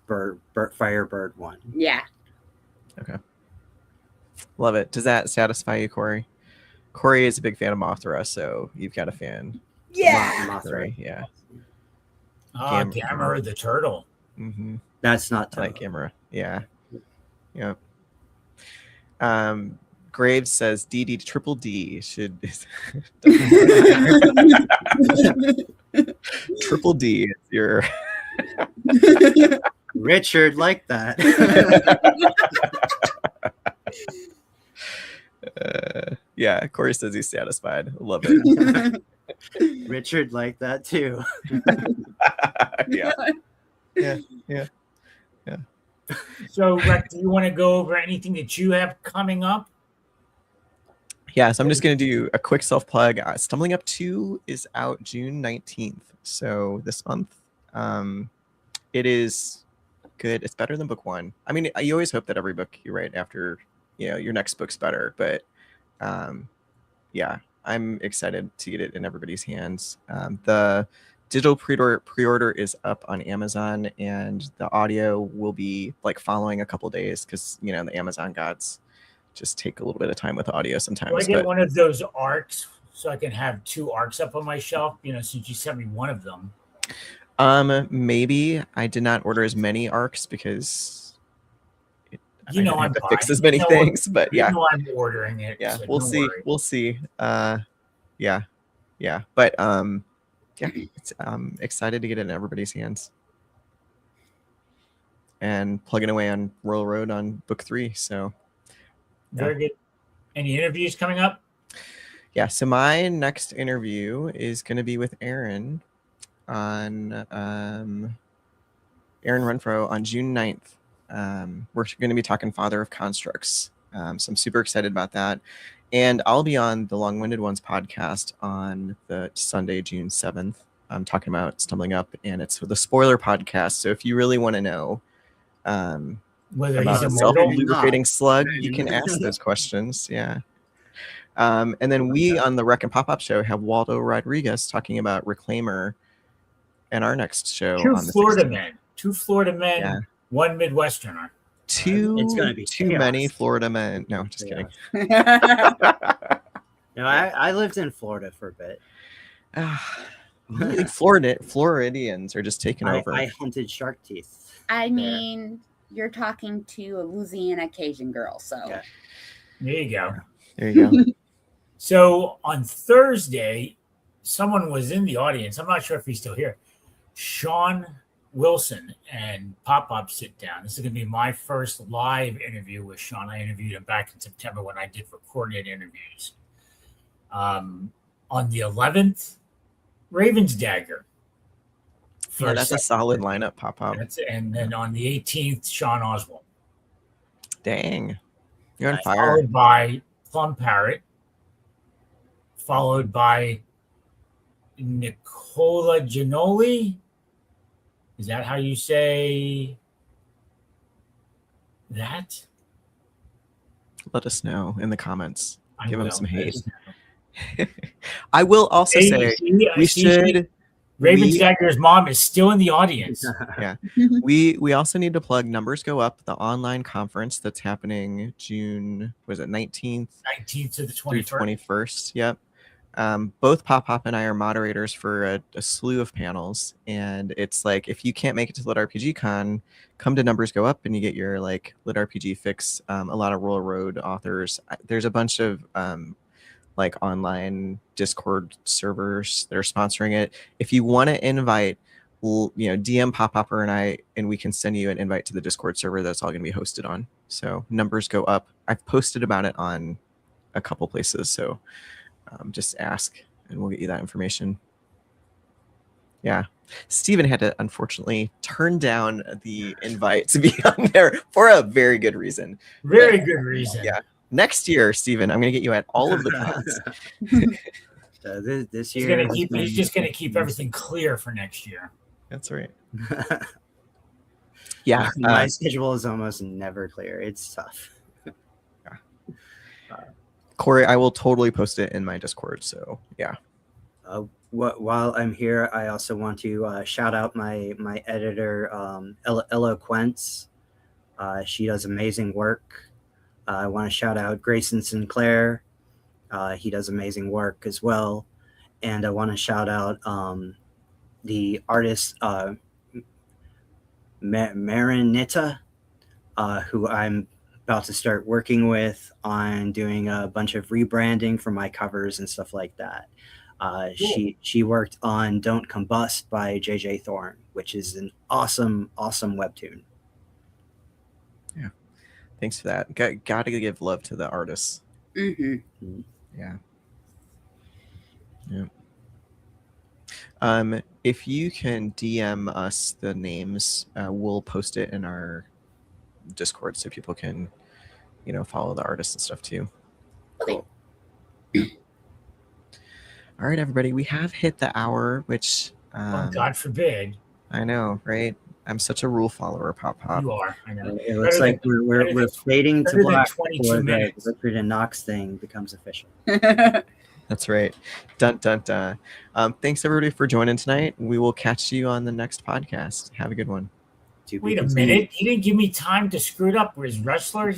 Speaker 1: firebird one.
Speaker 3: Yeah.
Speaker 4: okay. Love it. Does that satisfy you, Corey? Corey is a big fan of Mothra, so you've got a fan.
Speaker 3: Yeah.
Speaker 1: Mothra.
Speaker 4: Yeah.
Speaker 2: Gamera the turtle.
Speaker 4: Mm-hmm.
Speaker 1: That's not
Speaker 4: I like Gamera. Yeah. Yep. Graves says DD triple D should triple D is your
Speaker 1: Richard like that.
Speaker 4: yeah, Corey says he's satisfied. Love it.
Speaker 1: Richard like that too.
Speaker 4: yeah.
Speaker 2: So, Reck, do you want to go over anything that you have coming up?
Speaker 4: Yeah, so I'm just going to do a quick self-plug. Stumbling Up 2 is out June 19th, so this month. It is good. It's better than book 1. I mean, you always hope that every book you write after, your next book's better, but yeah, I'm excited to get it in everybody's hands. The digital pre-order is up on Amazon, and the audio will be like following a couple days because, the Amazon gods just take a little bit of time with audio sometimes.
Speaker 2: Do I get one of those arcs so I can have 2 arcs up on my shelf? Since you sent me one of them.
Speaker 4: Maybe I did not order as many arcs because I didn't have to fix as many things. But yeah,
Speaker 2: I'm ordering it.
Speaker 4: Yeah,
Speaker 2: so
Speaker 4: we'll see.
Speaker 2: worry.
Speaker 4: We'll see. Yeah. But it's, I'm excited to get it in everybody's hands and plugging away on Royal Road on book 3. So.
Speaker 2: Very good. Any interviews coming up?
Speaker 4: Yeah, so my next interview is going to be with Aaron on Aaron Renfro on June 9th. We're going to be talking Father of Constructs. So I'm super excited about that. And I'll be on the Long-Winded Ones podcast on the Sunday, June 7th. I'm talking about Stumbling Up, and it's the spoiler podcast. So if you really want to know
Speaker 2: whether
Speaker 4: about
Speaker 2: he's
Speaker 4: a
Speaker 2: immortal,
Speaker 4: self-lubricating slug, you can ask those questions. Yeah. And then we on the Reck and PopPop Show have Waldo Rodriguez talking about Reclaimer and our next show.
Speaker 2: 2
Speaker 4: on the
Speaker 2: Florida
Speaker 4: 16th.
Speaker 2: men. 2 Florida men,
Speaker 4: Yeah.
Speaker 2: 1 Midwesterner.
Speaker 1: It's gonna be
Speaker 4: too
Speaker 1: chaos.
Speaker 4: many Florida men. No, just kidding.
Speaker 1: I lived in Florida for a bit.
Speaker 4: I think Floridians are just taking over.
Speaker 1: I hunted shark teeth.
Speaker 3: I mean, you're talking to a Louisiana Cajun girl, so.
Speaker 1: Yeah.
Speaker 2: There you go.
Speaker 4: There you go.
Speaker 2: So on Thursday, someone was in the audience. I'm not sure if he's still here. Sean Wilson and Pop-Pop sit down. This is going to be my first live interview with Sean. I interviewed him back in September when I did recorded interviews. On the 11th, Raven's Dagger.
Speaker 4: Yeah, that's a solid lineup, Pop-Pop.
Speaker 2: And then on the 18th, Sean Oswald.
Speaker 4: Dang. You're on fire.
Speaker 2: Followed by Plum Parrot. Followed by Nicola Ginoli. Is that how you say that?
Speaker 4: Let us know in the comments. Give him some hate.
Speaker 2: Let us know.
Speaker 4: I will also say we
Speaker 2: Raven Stagger's mom is still in the audience.
Speaker 4: Yeah. We also need to plug Numbers Go Up, the online conference that's happening June, was it 19th?
Speaker 2: 19th to the
Speaker 4: Through
Speaker 2: 21st.
Speaker 4: 21st. Yep. Both PopPop and I are moderators for a slew of panels, and it's like if you can't make it to LitRPG Con, come to Numbers Go Up and you get your like LitRPG fix. A lot of Royal Road authors. There's a bunch of like online Discord servers that are sponsoring it. If you want to invite, DM PopPopper and I, and we can send you an invite to the Discord server that's all going to be hosted on. So Numbers Go Up. I've posted about it on a couple places, so just ask and we'll get you that information. Yeah. Stephen had to unfortunately turn down the invite to be on there for a very good reason.
Speaker 2: Very good reason.
Speaker 4: Yeah. Next year, Stephen, I'm going to get you at all of the cons.
Speaker 1: This year,
Speaker 2: He's just going to keep everything clear for next year.
Speaker 4: That's right. Yeah.
Speaker 1: My schedule is almost never clear. It's tough.
Speaker 4: Corey, I will totally post it in my Discord. So yeah.
Speaker 1: While I'm here, I also want to shout out my editor, Eloquence. She does amazing work. I want to shout out Grayson Sinclair. He does amazing work as well. And I want to shout out the artist Marinita, who I'm about to start working with on doing a bunch of rebranding for my covers and stuff like that. Cool. She worked on Don't Combust by J.J. Thorne, which is an awesome webtoon.
Speaker 4: Yeah. Thanks for that. Got to give love to the artists.
Speaker 3: Mm-hmm.
Speaker 4: Yeah. Yeah. If you can DM us the names, we'll post it in our Discord so people can, follow the artists and stuff too.
Speaker 3: Okay.
Speaker 4: Cool. All right, everybody, we have hit the hour, which
Speaker 2: God forbid.
Speaker 4: I know, right? I'm such a rule follower, PopPop.
Speaker 2: You are. I know.
Speaker 1: It looks like we're fading to black before the Richard and Knox thing becomes official.
Speaker 4: That's right. Dun dun dun. Thanks everybody for joining tonight. We will catch you on the next podcast. Have a good one.
Speaker 2: Wait a minute. He didn't give me time to screw it up. Where's Wrestler?